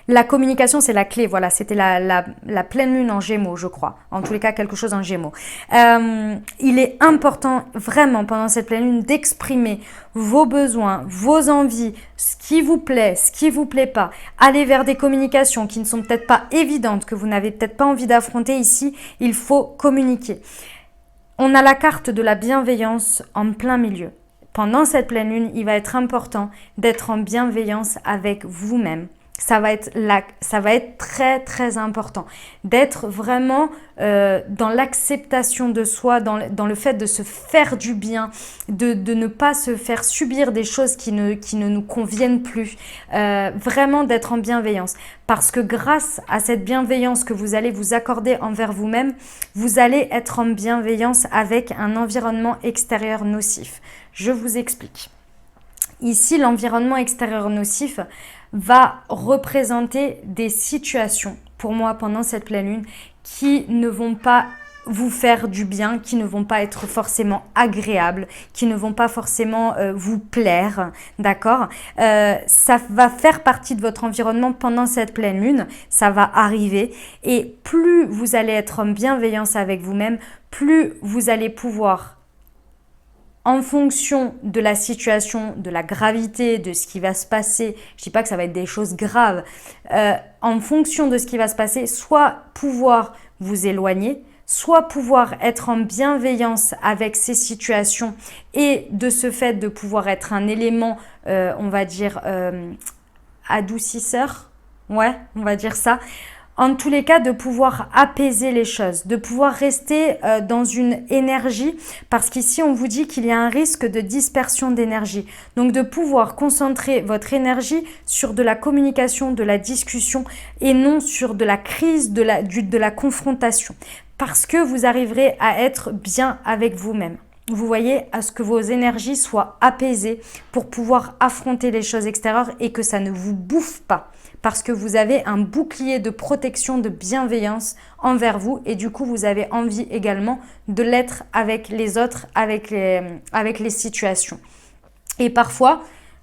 [SPEAKER 1] La communication, c'est la clé. Voilà, c'était la pleine lune en Gémeaux, je crois. En tous les cas, quelque chose en Gémeaux. Il est important, vraiment, pendant cette pleine lune, d'exprimer vos besoins, vos envies, ce qui vous plaît, ce qui vous plaît pas. Aller vers des communications qui ne sont peut-être pas évidentes, que vous n'avez peut-être pas envie d'affronter ici. Il faut communiquer. On a la carte de la bienveillance en plein milieu. pendant cette pleine lune, il va être important d'être en bienveillance avec vous-même. Ça va être très très important d'être vraiment dans l'acceptation de soi, dans le fait de se faire du bien, de ne pas se faire subir des choses qui ne nous conviennent plus, vraiment d'être en bienveillance. Parce que grâce à cette bienveillance que vous allez vous accorder envers vous-même, vous allez être en bienveillance avec un environnement extérieur nocif. Je vous explique. Ici, l'environnement extérieur nocif va représenter des situations, pour moi, pendant cette pleine lune, qui ne vont pas vous faire du bien, qui ne vont pas être forcément agréables, qui ne vont pas forcément vous plaire, d'accord? Ça va faire partie de votre environnement pendant cette pleine lune, ça va arriver, et plus vous allez être en bienveillance avec vous-même, plus vous allez pouvoir, en fonction de la situation, de la gravité, de ce qui va se passer, je ne dis pas que ça va être des choses graves, en fonction de ce qui va se passer, soit pouvoir vous éloigner, soit pouvoir être en bienveillance avec ces situations et de ce fait de pouvoir être un élément, on va dire, adoucisseur, ouais, on va dire ça. En tous les cas, de pouvoir apaiser les choses, de pouvoir rester dans une énergie, parce qu'ici, on vous dit qu'il y a un risque de dispersion d'énergie. Donc, de pouvoir concentrer votre énergie sur de la communication, de la discussion, et non sur de la crise, de la confrontation. Parce que vous arriverez à être bien avec vous-même. Vous voyez, à ce que vos énergies soient apaisées pour pouvoir affronter les choses extérieures et que ça ne vous bouffe pas. Parce que vous avez un bouclier de protection, de bienveillance envers vous et du coup, vous avez envie également de l'être avec les autres, avec les situations. Et parfois,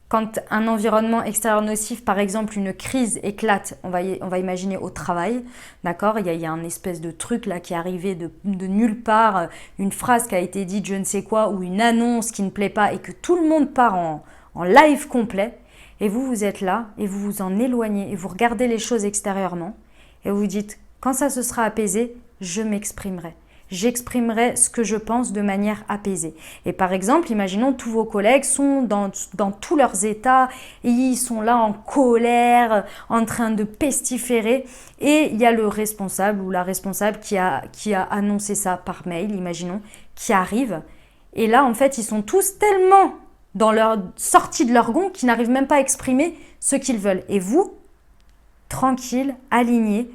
[SPEAKER 1] quand un environnement extérieur nocif, par exemple une crise éclate, on va imaginer au travail, d'accord, il y a un espèce de truc là qui est arrivé de nulle part, une phrase qui a été dite je ne sais quoi ou une annonce qui ne plaît pas et que tout le monde part en live complet. Et vous êtes là et vous vous en éloignez et vous regardez les choses extérieurement et vous dites, quand ça se sera apaisé, je m'exprimerai. J'exprimerai ce que je pense de manière apaisée. Et par exemple, imaginons tous vos collègues sont dans tous leurs états et ils sont là en colère, en train de pestiférer et il y a le responsable ou la responsable qui a annoncé ça par mail, imaginons, qui arrive. Et là, en fait, ils sont tous tellement dans leur sortie de leur gond qui n'arrivent même pas à exprimer ce qu'ils veulent. Et vous, tranquille, aligné,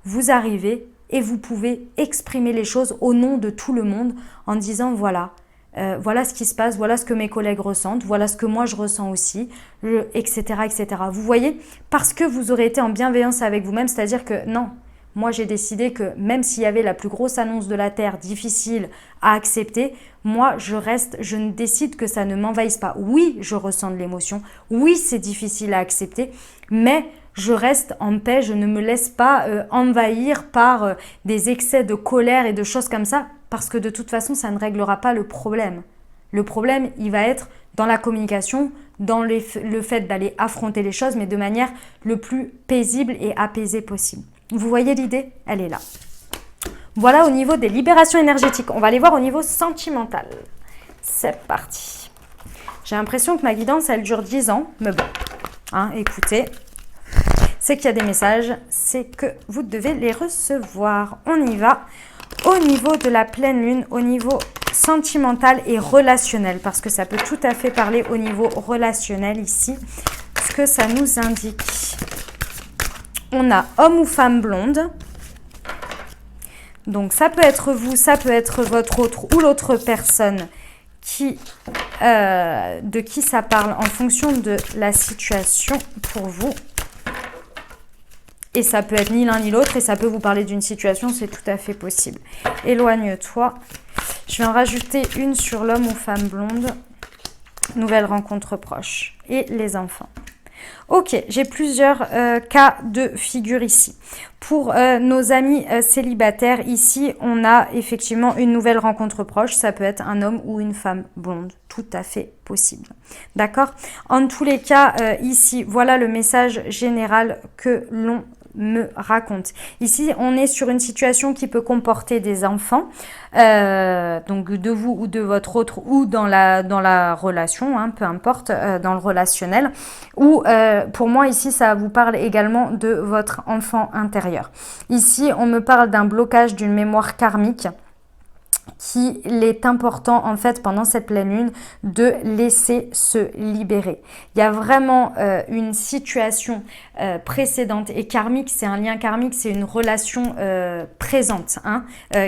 [SPEAKER 1] vous arrivez et vous pouvez exprimer les choses au nom de tout le monde en disant voilà, voilà ce qui se passe, voilà ce que mes collègues ressentent, voilà ce que moi je ressens aussi, etc., etc. Vous voyez, parce que vous aurez été en bienveillance avec vous-même, c'est-à-dire que non, moi j'ai décidé que même s'il y avait la plus grosse annonce de la Terre difficile à accepter, moi je ne décide que ça ne m'envahisse pas. Oui, je ressens de l'émotion, oui c'est difficile à accepter, mais je reste en paix, je ne me laisse pas envahir par des excès de colère et de choses comme ça, parce que de toute façon, ça ne réglera pas le problème. Le problème, il va être dans la communication, dans le fait d'aller affronter les choses, mais de manière le plus paisible et apaisée possible. Vous voyez l'idée? Elle est là. Voilà au niveau des libérations énergétiques. On va aller voir au niveau sentimental. C'est parti. J'ai l'impression que ma guidance, elle dure 10 ans, mais bon, hein, écoutez, c'est qu'il y a des messages, c'est que vous devez les recevoir. On y va au niveau de la pleine lune, au niveau sentimental et relationnel, parce que ça peut tout à fait parler au niveau relationnel ici, ce que ça nous indique. On a homme ou femme blonde. Donc ça peut être vous, ça peut être votre autre ou l'autre personne de qui ça parle en fonction de la situation pour vous. Et ça peut être ni l'un ni l'autre et ça peut vous parler d'une situation, c'est tout à fait possible. Éloigne-toi. Je vais en rajouter une sur l'homme ou femme blonde. Nouvelle rencontre proche. Et les enfants. Ok, j'ai plusieurs cas de figure ici. Pour nos amis célibataires, ici, on a effectivement une nouvelle rencontre proche. Ça peut être un homme ou une femme blonde. Tout à fait possible. D'accord? En tous les cas, ici, voilà le message général que l'on me raconte. Ici, on est sur une situation qui peut comporter des enfants, donc de vous ou de votre autre, ou dans la relation, hein, peu importe, dans le relationnel, ou pour moi ici, ça vous parle également de votre enfant intérieur. Ici, on me parle d'un blocage d'une mémoire karmique qu'il est important en fait pendant cette pleine lune de laisser se libérer. Il y a vraiment une situation précédente et karmique, c'est un lien karmique, c'est une relation présente hein,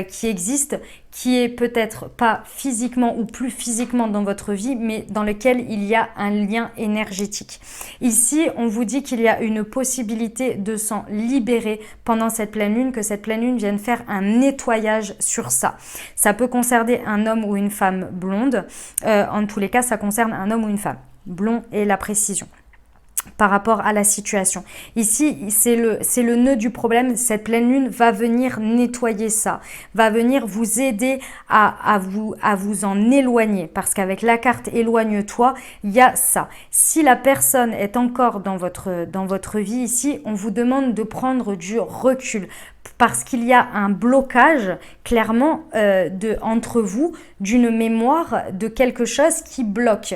[SPEAKER 1] qui existe, qui est peut-être pas physiquement ou plus physiquement dans votre vie, mais dans lequel il y a un lien énergétique. Ici, on vous dit qu'il y a une possibilité de s'en libérer pendant cette pleine lune, que cette pleine lune vienne faire un nettoyage sur ça. Ça peut concerner un homme ou une femme blonde. En tous les cas, ça concerne un homme ou une femme. Blond est la précision par rapport à la situation. Ici, c'est le nœud du problème. Cette pleine lune va venir nettoyer ça, va venir vous aider à vous en éloigner. Parce qu'avec la carte éloigne-toi, il y a ça. Si la personne est encore dans votre vie ici, on vous demande de prendre du recul. Parce qu'il y a un blocage clairement entre vous d'une mémoire de quelque chose qui bloque.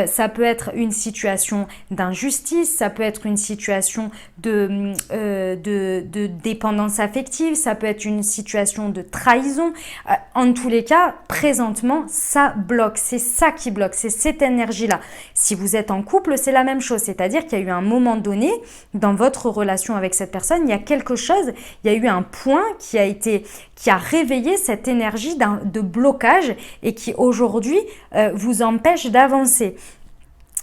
[SPEAKER 1] Ça peut être une situation d'injustice, ça peut être une situation de dépendance affective, ça peut être une situation de trahison. En tous les cas, présentement, ça bloque. C'est ça qui bloque, c'est cette énergie-là. Si vous êtes en couple, c'est la même chose. C'est-à-dire qu'il y a eu un moment donné dans votre relation avec cette personne, il y a quelque chose, il y a eu un point qui a réveillé cette énergie de blocage et qui aujourd'hui vous empêche d'avancer.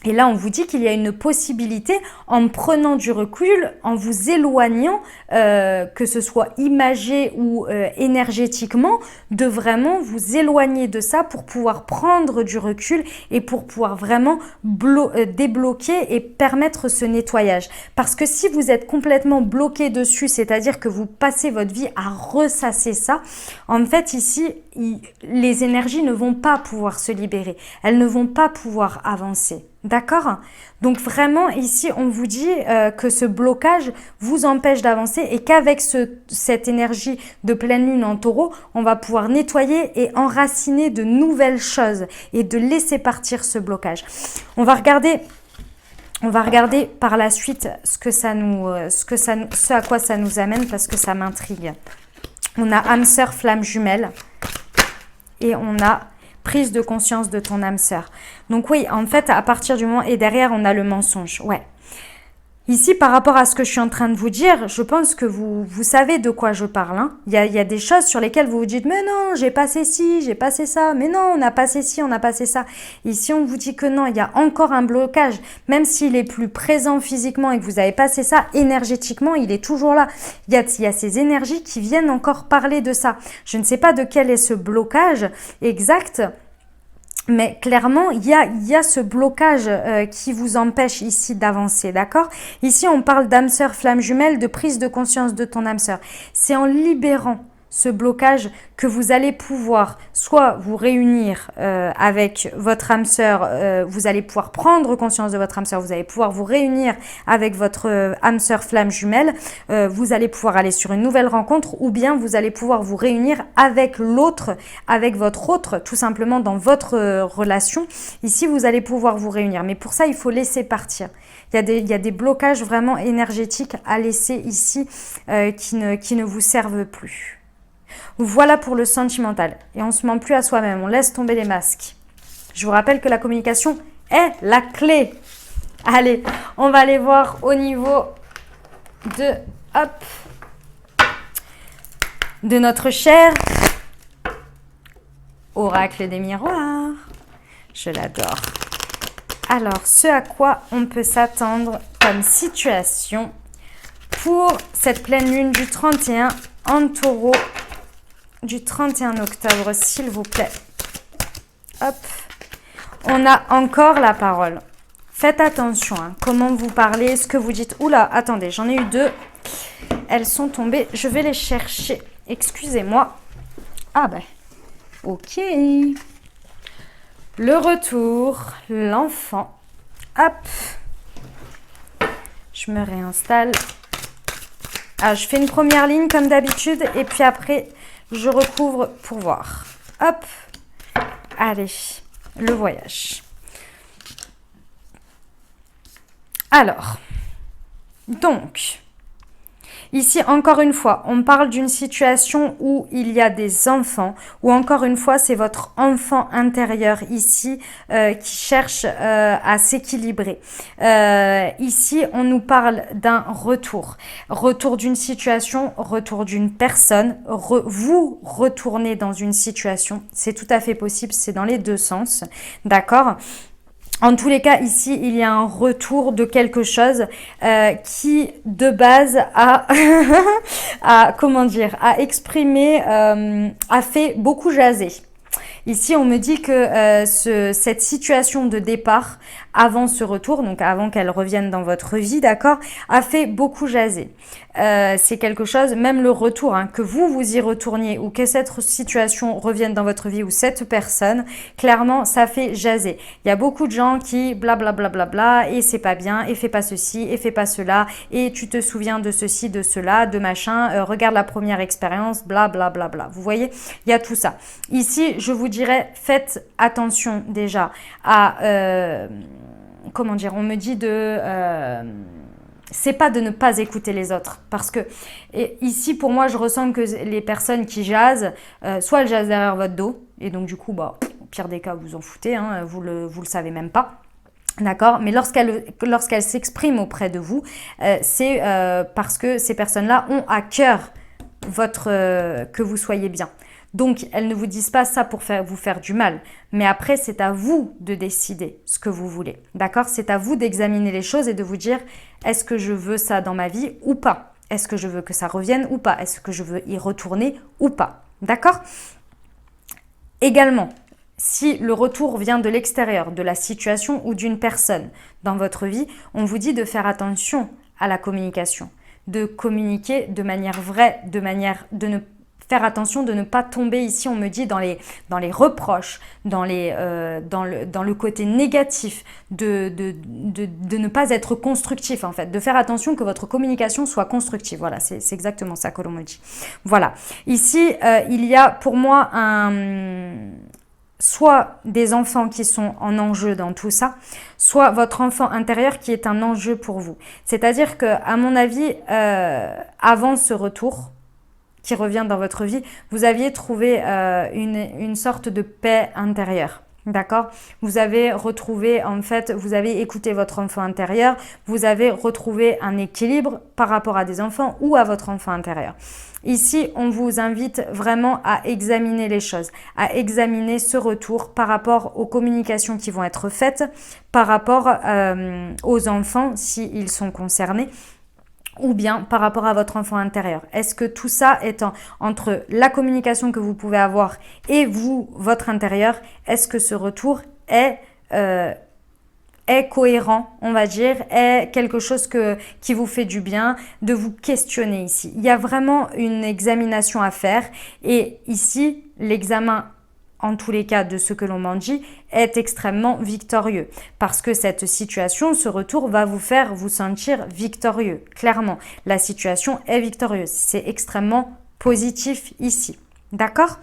[SPEAKER 1] Et là, on vous dit qu'il y a une possibilité, en prenant du recul, en vous éloignant, que ce soit imagé ou énergétiquement, de vraiment vous éloigner de ça pour pouvoir prendre du recul et pour pouvoir vraiment débloquer et permettre ce nettoyage. Parce que si vous êtes complètement bloqué dessus, c'est-à-dire que vous passez votre vie à ressasser ça, en fait, ici, les énergies ne vont pas pouvoir se libérer. Elles ne vont pas pouvoir avancer. D'accord? Donc vraiment ici on vous dit que ce blocage vous empêche d'avancer et qu'avec cette énergie de pleine lune en taureau, on va pouvoir nettoyer et enraciner de nouvelles choses et de laisser partir ce blocage. On va regarder par la suite ce à quoi ça nous amène parce que ça m'intrigue. On a âme sœur, flamme jumelle et on a prise de conscience de ton âme sœur. Donc oui, en fait, à partir du moment... Et derrière, on a le mensonge. Ouais. Ici, par rapport à ce que je suis en train de vous dire, je pense que vous savez de quoi je parle. Hein. Il y a des choses sur lesquelles vous vous dites « Mais non, j'ai passé ci, j'ai passé ça. Mais non, on a passé ci, on a passé ça. » Ici, on vous dit que non, il y a encore un blocage. Même s'il est plus présent physiquement et que vous avez passé ça, énergétiquement, il est toujours là. Il y a ces énergies qui viennent encore parler de ça. Je ne sais pas de quel est ce blocage exact. Mais clairement, il y a ce blocage qui vous empêche ici d'avancer, d'accord? Ici, on parle d'âme sœur, flamme jumelle, de prise de conscience de ton âme sœur. C'est en libérant ce blocage que vous allez pouvoir soit vous réunir avec votre âme sœur, vous allez pouvoir prendre conscience de votre âme sœur, vous allez pouvoir vous réunir avec votre âme sœur flamme jumelle, vous allez pouvoir aller sur une nouvelle rencontre ou bien vous allez pouvoir vous réunir avec l'autre, avec votre autre, tout simplement dans votre relation. Ici, vous allez pouvoir vous réunir. Mais pour ça, il faut laisser partir. Il y a des blocages vraiment énergétiques à laisser ici qui ne vous servent plus. Voilà pour le sentimental. Et on ne se ment plus à soi-même, on laisse tomber les masques. Je vous rappelle que la communication est la clé. Allez, on va aller voir au niveau de notre cher oracle des miroirs. Je l'adore. Alors, ce à quoi on peut s'attendre comme situation pour cette pleine lune du 31 en taureau, du 31 octobre, s'il vous plaît. Hop. On a encore la parole. Faites attention, hein, comment vous parlez, ce que vous dites. Oula, attendez, j'en ai eu deux. Elles sont tombées. Je vais les chercher. Excusez-moi. Ah ben, ok. Le retour, l'enfant. Hop. Je me réinstalle. Ah, je fais une première ligne comme d'habitude et puis après, je recouvre pour voir. Hop. Allez, le voyage. Alors, donc, ici, encore une fois, on parle d'une situation où il y a des enfants, ou encore une fois, c'est votre enfant intérieur ici qui cherche à s'équilibrer. Ici, on nous parle d'un retour. Retour d'une situation, retour d'une personne. Vous retournez dans une situation, c'est tout à fait possible, c'est dans les deux sens, d'accord ? En tous les cas, ici, il y a un retour de quelque chose qui, de base, a exprimé, a fait beaucoup jaser. Ici, on me dit que cette situation de départ, avant ce retour, donc avant qu'elle revienne dans votre vie, d'accord, a fait beaucoup jaser. C'est quelque chose, même le retour, hein, que vous y retourniez ou que cette situation revienne dans votre vie ou cette personne, clairement, ça fait jaser. Il y a beaucoup de gens qui blablabla bla, bla, bla, et c'est pas bien, et fais pas ceci, et fais pas cela, et tu te souviens de ceci, de cela, de machin, regarde la première expérience, blablabla. Bla, bla, bla. Vous voyez, il y a tout ça. Ici, je vous dirais, faites attention déjà à... comment dire, on me dit de... c'est pas de ne pas écouter les autres. Parce que ici, pour moi, je ressens que les personnes qui jasent, soit elles jasent derrière votre dos, et donc du coup, bah, au pire des cas, vous en foutez, hein, vous le savez même pas. D'accord, mais lorsqu'elles s'expriment auprès de vous, c'est parce que ces personnes-là ont à cœur que vous soyez bien. Donc, elles ne vous disent pas ça pour vous faire du mal. Mais après, c'est à vous de décider ce que vous voulez. D'accord? C'est à vous d'examiner les choses et de vous dire, est-ce que je veux ça dans ma vie ou pas? Est-ce que je veux que ça revienne ou pas? Est-ce que je veux y retourner ou pas? D'accord? Également, si le retour vient de l'extérieur, de la situation ou d'une personne dans votre vie, on vous dit de faire attention à la communication, de communiquer de manière vraie, de ne faire attention de ne pas tomber ici, on me dit, dans les reproches, dans le côté négatif, de ne pas être constructif en fait, de faire attention que votre communication soit constructive. Voilà, c'est exactement ça que l'on me dit. Voilà, ici, il y a pour moi soit des enfants qui sont en enjeu dans tout ça, soit votre enfant intérieur qui est un enjeu pour vous. C'est-à-dire que, à mon avis, avant ce retour qui revient dans votre vie, vous aviez trouvé une sorte de paix intérieure. D'accord? Vous avez retrouvé, en fait, vous avez écouté votre enfant intérieur, vous avez retrouvé un équilibre par rapport à des enfants ou à votre enfant intérieur. Ici, on vous invite vraiment à examiner les choses, à examiner ce retour par rapport aux communications qui vont être faites, par rapport aux enfants s'ils sont concernés, ou bien par rapport à votre enfant intérieur. Est-ce que tout ça est entre la communication que vous pouvez avoir et vous, votre intérieur, est-ce que ce retour est cohérent, on va dire, est quelque chose qui vous fait du bien, de vous questionner ici. Il y a vraiment une examination à faire et ici, l'examen en tous les cas de ce que l'on m'en dit, est extrêmement victorieux. Parce que cette situation, ce retour va vous faire vous sentir victorieux. Clairement, la situation est victorieuse. C'est extrêmement positif ici. D'accord?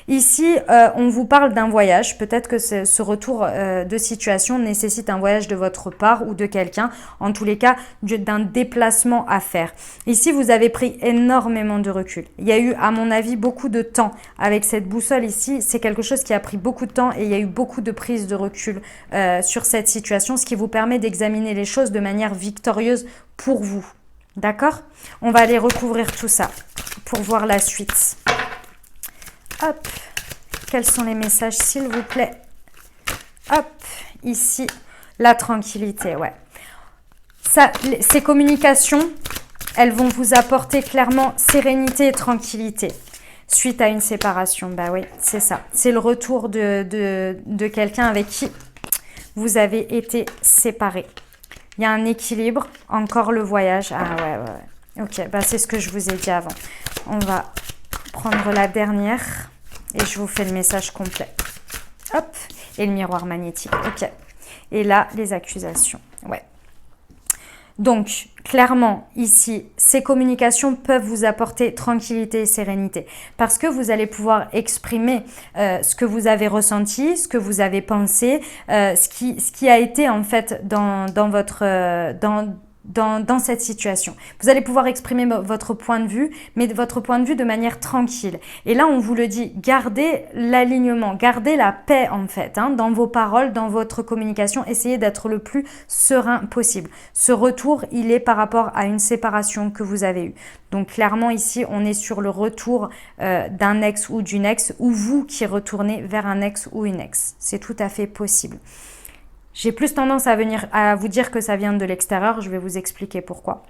[SPEAKER 1] Ici, on vous parle d'un voyage. Peut-être que ce retour de situation nécessite un voyage de votre part ou de quelqu'un. En tous les cas, d'un déplacement à faire. Ici, vous avez pris énormément de recul. Il y a eu, à mon avis, beaucoup de temps avec cette boussole ici. C'est quelque chose qui a pris beaucoup de temps et il y a eu beaucoup de prise de recul sur cette situation, ce qui vous permet d'examiner les choses de manière victorieuse pour vous. D'accord? On va aller recouvrir tout ça pour voir la suite. Hop, quels sont les messages, s'il vous plaît? Hop, ici, la tranquillité, ouais. Ça, ces communications, elles vont vous apporter clairement sérénité et tranquillité suite à une séparation. Bah oui, c'est ça. C'est le retour de quelqu'un avec qui vous avez été séparés. Il y a un équilibre, encore le voyage. Ah ouais. Ok, bah c'est ce que je vous ai dit avant. On va prendre la dernière et je vous fais le message complet. Hop, et le miroir magnétique. Ok. Et là, les accusations. Ouais. Donc, clairement, ici, ces communications peuvent vous apporter tranquillité et sérénité parce que vous allez pouvoir exprimer ce que vous avez ressenti, ce que vous avez pensé, ce qui a été en fait dans cette situation. Vous allez pouvoir exprimer votre point de vue, mais votre point de vue de manière tranquille. Et là, on vous le dit, gardez l'alignement, gardez la paix en fait, dans vos paroles, dans votre communication. Essayez d'être le plus serein possible. Ce retour, il est par rapport à une séparation que vous avez eue. Donc clairement ici, on est sur le retour d'un ex ou d'une ex, ou vous qui retournez vers un ex ou une ex. C'est tout à fait possible. J'ai plus tendance à vous dire que ça vient de l'extérieur, je vais vous expliquer pourquoi.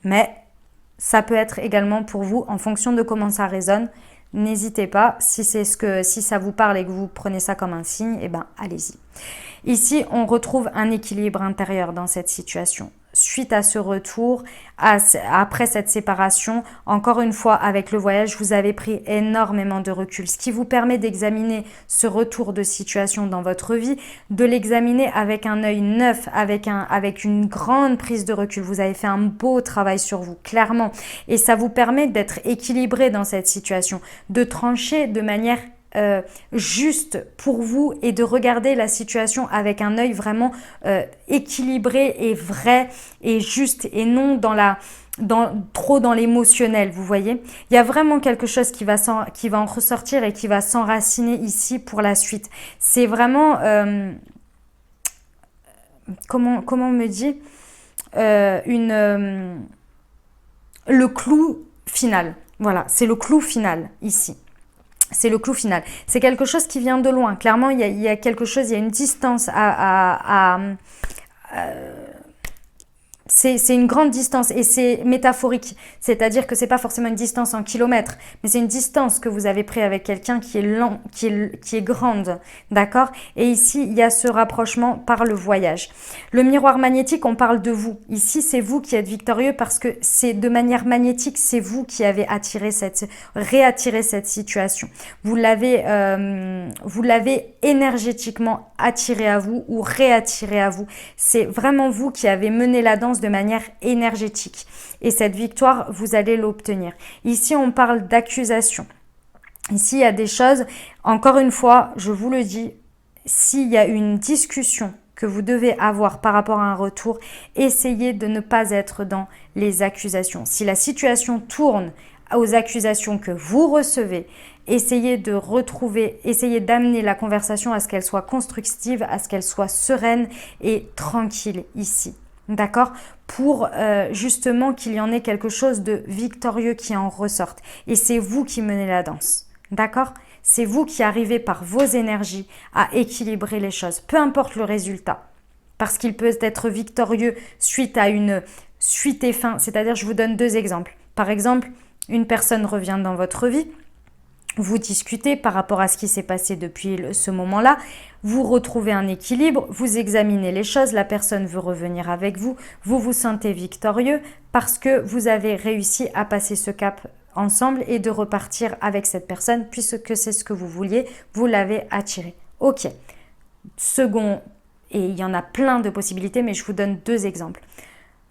[SPEAKER 1] Mais ça peut être également pour vous en fonction de comment ça résonne. N'hésitez pas, si ça vous parle et que vous prenez ça comme un signe, eh ben allez-y. Ici, on retrouve un équilibre intérieur dans cette situation. Suite à ce retour, après cette séparation, encore une fois avec le voyage, vous avez pris énormément de recul, ce qui vous permet d'examiner ce retour de situation dans votre vie, de l'examiner avec un œil neuf, avec une grande prise de recul. Vous avez fait un beau travail sur vous, clairement, et ça vous permet d'être équilibré dans cette situation, de trancher de manière juste pour vous et de regarder la situation avec un œil vraiment équilibré et vrai et juste et non trop dans l'émotionnel, vous voyez. Il y a vraiment quelque chose qui va en ressortir et qui va s'enraciner ici pour la suite. C'est vraiment, comment on me dit, le clou final. Voilà, c'est le clou final ici. C'est le clou final. C'est quelque chose qui vient de loin. Clairement, il y a quelque chose, il y a une distance c'est une grande distance et c'est métaphorique. C'est-à-dire que c'est pas forcément une distance en kilomètres, mais c'est une distance que vous avez pris avec quelqu'un qui est grande, d'accord? Et ici, il y a ce rapprochement par le voyage. Le miroir magnétique, on parle de vous. Ici, c'est vous qui êtes victorieux parce que c'est de manière magnétique, c'est vous qui avez réattiré cette situation. Vous l'avez énergétiquement attiré à vous ou réattiré à vous. C'est vraiment vous qui avez mené la danse de manière énergétique. Et cette victoire, vous allez l'obtenir. Ici, on parle d'accusation. Ici, il y a des choses, encore une fois, je vous le dis, s'il y a une discussion que vous devez avoir par rapport à un retour, essayez de ne pas être dans les accusations. Si la situation tourne aux accusations que vous recevez, essayez d'amener la conversation à ce qu'elle soit constructive, à ce qu'elle soit sereine et tranquille ici. D'accord? Pour justement qu'il y en ait quelque chose de victorieux qui en ressorte. Et c'est vous qui menez la danse. D'accord? C'est vous qui arrivez par vos énergies à équilibrer les choses. Peu importe le résultat. Parce qu'il peut être victorieux suite à une suite et fin. C'est-à-dire, je vous donne deux exemples. Par exemple, une personne revient dans votre vie. Vous discutez par rapport à ce qui s'est passé depuis ce moment-là, vous retrouvez un équilibre, vous examinez les choses, la personne veut revenir avec vous, vous vous sentez victorieux parce que vous avez réussi à passer ce cap ensemble et de repartir avec cette personne puisque c'est ce que vous vouliez, vous l'avez attiré. Ok. Second, et il y en a plein de possibilités, mais je vous donne deux exemples.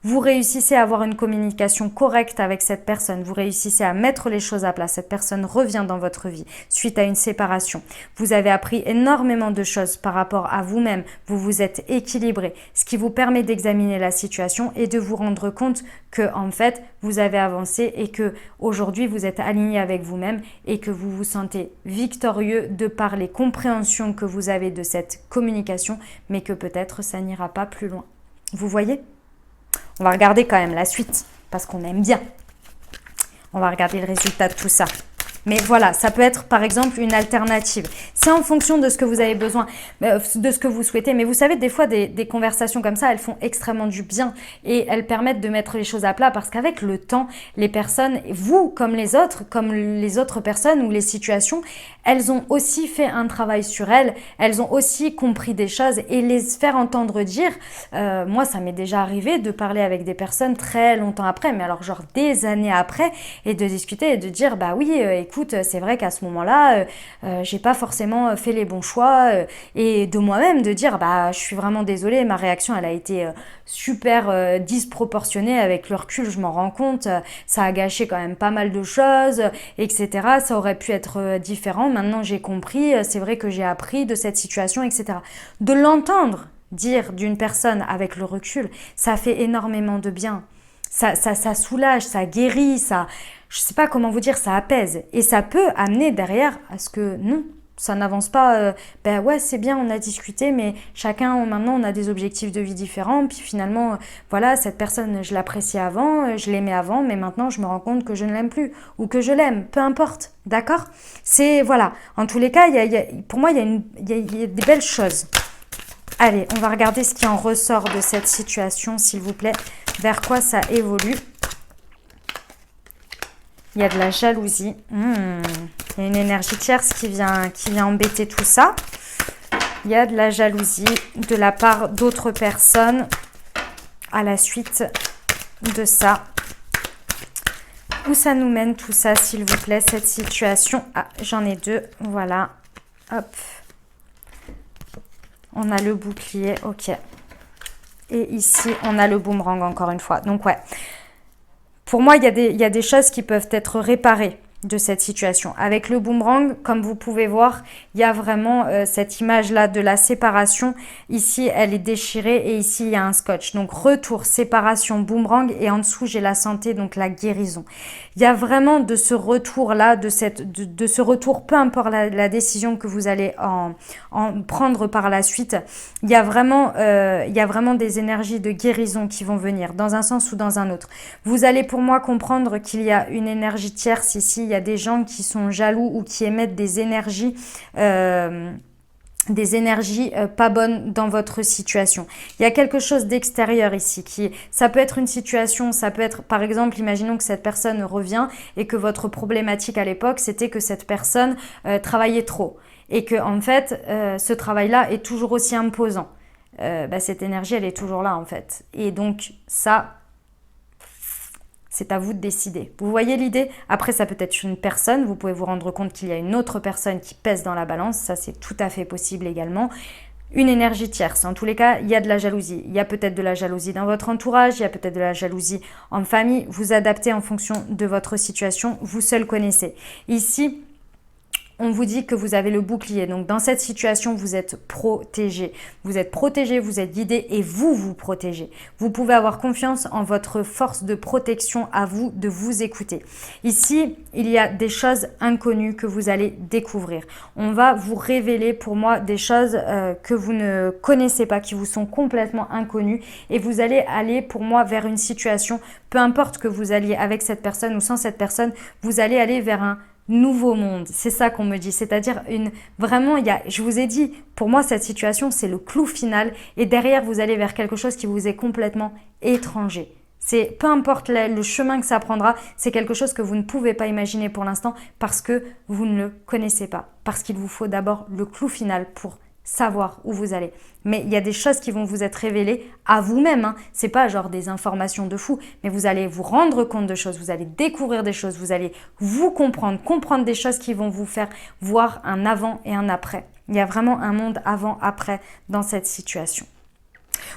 [SPEAKER 1] Vous réussissez à avoir une communication correcte avec cette personne, vous réussissez à mettre les choses à plat, cette personne revient dans votre vie suite à une séparation. Vous avez appris énormément de choses par rapport à vous-même, vous vous êtes équilibré, ce qui vous permet d'examiner la situation et de vous rendre compte que en fait, vous avez avancé et que aujourd'hui vous êtes aligné avec vous-même et que vous vous sentez victorieux de par les compréhensions que vous avez de cette communication, mais que peut-être ça n'ira pas plus loin. Vous voyez ? On va regarder quand même la suite, parce qu'on aime bien. On va regarder le résultat de tout ça. Mais voilà, ça peut être par exemple une alternative. C'est en fonction de ce que vous avez besoin, de ce que vous souhaitez. Mais vous savez, des fois, des conversations comme ça, elles font extrêmement du bien et elles permettent de mettre les choses à plat parce qu'avec le temps, les personnes, vous comme les autres personnes ou les situations, elles ont aussi fait un travail sur elles, elles ont aussi compris des choses et les faire entendre dire, moi ça m'est déjà arrivé de parler avec des personnes très longtemps après, mais alors genre des années après, et de discuter et de dire bah oui, écoute, c'est vrai qu'à ce moment-là, j'ai pas forcément fait les bons choix, et de moi-même de dire bah je suis vraiment désolée, ma réaction elle a été super disproportionnée, avec le recul je m'en rends compte, ça a gâché quand même pas mal de choses, etc. Ça aurait pu être différent, maintenant j'ai compris, c'est vrai que j'ai appris de cette situation, etc. De l'entendre dire d'une personne avec le recul, ça fait énormément de bien. Ça soulage, ça guérit, ça, je sais pas comment vous dire, ça apaise. Et ça peut amener derrière à ce que non, ça n'avance pas. Ben ouais, c'est bien, on a discuté, mais chacun, maintenant, on a des objectifs de vie différents. Puis finalement, voilà, cette personne, je l'appréciais avant, je l'aimais avant, mais maintenant, je me rends compte que je ne l'aime plus ou que je l'aime, peu importe. D'accord? C'est, voilà. En tous les cas, pour moi, il y a des belles choses. Allez, on va regarder ce qui en ressort de cette situation, s'il vous plaît. Vers quoi ça évolue? Il y a de la jalousie. Il y a une énergie tierce qui vient embêter tout ça. Il y a de la jalousie de la part d'autres personnes à la suite de ça. Où ça nous mène tout ça, s'il vous plaît, cette situation? Ah, j'en ai deux. Voilà. Hop. On a le bouclier, ok. Et ici, on a le boomerang encore une fois. Donc ouais, pour moi, il y a des choses qui peuvent être réparées de cette situation. Avec le boomerang, comme vous pouvez voir, il y a vraiment cette image-là de la séparation. Ici, elle est déchirée et ici, il y a un scotch. Donc, retour, séparation, boomerang et en dessous, j'ai la santé, donc la guérison. Il y a vraiment de ce retour-là, de ce retour, peu importe la décision que vous allez en prendre par la suite. Il y a vraiment des énergies de guérison qui vont venir dans un sens ou dans un autre. Vous allez pour moi comprendre qu'il y a une énergie tierce ici. Il y a des gens qui sont jaloux ou qui émettent des énergies pas bonnes dans votre situation. Il y a quelque chose d'extérieur ici ça peut être une situation, ça peut être par exemple, imaginons que cette personne revient et que votre problématique à l'époque c'était que cette personne travaillait trop et que en fait ce travail-là est toujours aussi imposant. Cette énergie elle est toujours là en fait et donc ça c'est à vous de décider. Vous voyez l'idée? Après, ça peut être une personne. Vous pouvez vous rendre compte qu'il y a une autre personne qui pèse dans la balance. Ça, c'est tout à fait possible également. Une énergie tierce. En tous les cas, il y a de la jalousie. Il y a peut-être de la jalousie dans votre entourage. Il y a peut-être de la jalousie en famille. Vous adaptez en fonction de votre situation. Vous seul connaissez. Ici, on vous dit que vous avez le bouclier. Donc, dans cette situation, vous êtes protégé. Vous êtes protégé, vous êtes guidé et vous vous protégez. Vous pouvez avoir confiance en votre force de protection, à vous de vous écouter. Ici, il y a des choses inconnues que vous allez découvrir. On va vous révéler pour moi des choses que vous ne connaissez pas, qui vous sont complètement inconnues et vous allez aller pour moi vers une situation, peu importe que vous alliez avec cette personne ou sans cette personne, vous allez aller vers un nouveau monde, c'est ça qu'on me dit, c'est-à-dire vraiment, je vous ai dit, pour moi cette situation c'est le clou final et derrière vous allez vers quelque chose qui vous est complètement étranger. C'est peu importe le chemin que ça prendra, c'est quelque chose que vous ne pouvez pas imaginer pour l'instant parce que vous ne le connaissez pas, parce qu'il vous faut d'abord le clou final pour savoir où vous allez. Mais il y a des choses qui vont vous être révélées à vous-même. Hein. C'est pas genre des informations de fou, mais vous allez vous rendre compte de choses, vous allez découvrir des choses, vous allez vous comprendre des choses qui vont vous faire voir un avant et un après. Il y a vraiment un monde avant-après dans cette situation.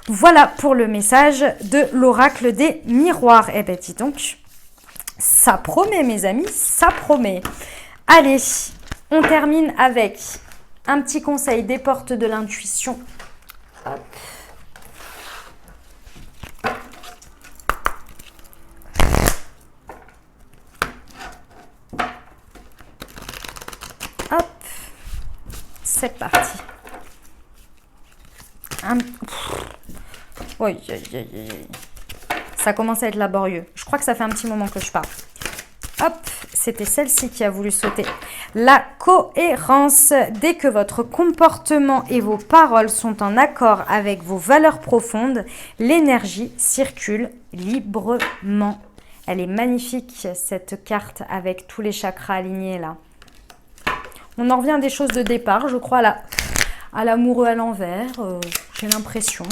[SPEAKER 1] Voilà pour le message de l'oracle des miroirs. Eh ben dis donc, ça promet mes amis, ça promet. Allez, on termine avec un petit conseil des portes de l'intuition. Hop. Hop. C'est parti. Oui, ça commence à être laborieux. Je crois que ça fait un petit moment que je parle. Hop, c'était celle-ci qui a voulu sauter. La cohérence. Dès que votre comportement et vos paroles sont en accord avec vos valeurs profondes, l'énergie circule librement. Elle est magnifique, cette carte avec tous les chakras alignés là. On en revient à des choses de départ, je crois, à l'amoureux à l'envers, j'ai l'impression.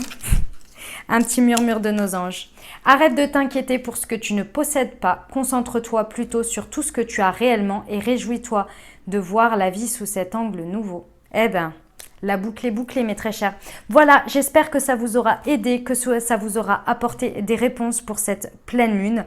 [SPEAKER 1] Un petit murmure de nos anges. Arrête de t'inquiéter pour ce que tu ne possèdes pas. Concentre-toi plutôt sur tout ce que tu as réellement et réjouis-toi de voir la vie sous cet angle nouveau. Eh ben, la boucle est bouclée, mes très chers. Voilà, j'espère que ça vous aura aidé, que ça vous aura apporté des réponses pour cette pleine lune.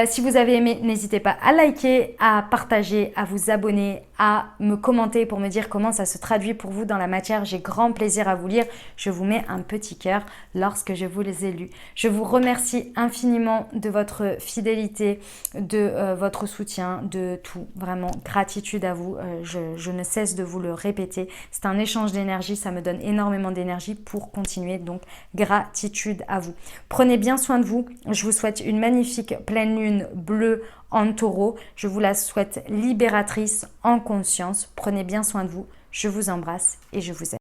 [SPEAKER 1] Si vous avez aimé, n'hésitez pas à liker, à partager, à vous abonner, à me commenter pour me dire comment ça se traduit pour vous dans la matière. J'ai grand plaisir à vous lire. Je vous mets un petit cœur lorsque je vous les ai lus. Je vous remercie infiniment de votre fidélité, de votre soutien, de tout. Vraiment, gratitude à vous. Je ne cesse de vous le répéter. C'est un échange d'énergie. Ça me donne énormément d'énergie pour continuer. Donc, gratitude à vous. Prenez bien soin de vous. Je vous souhaite une magnifique pleine lune bleue en taureau. Je vous la souhaite libératrice en conscience. Prenez bien soin de vous. Je vous embrasse et je vous aime.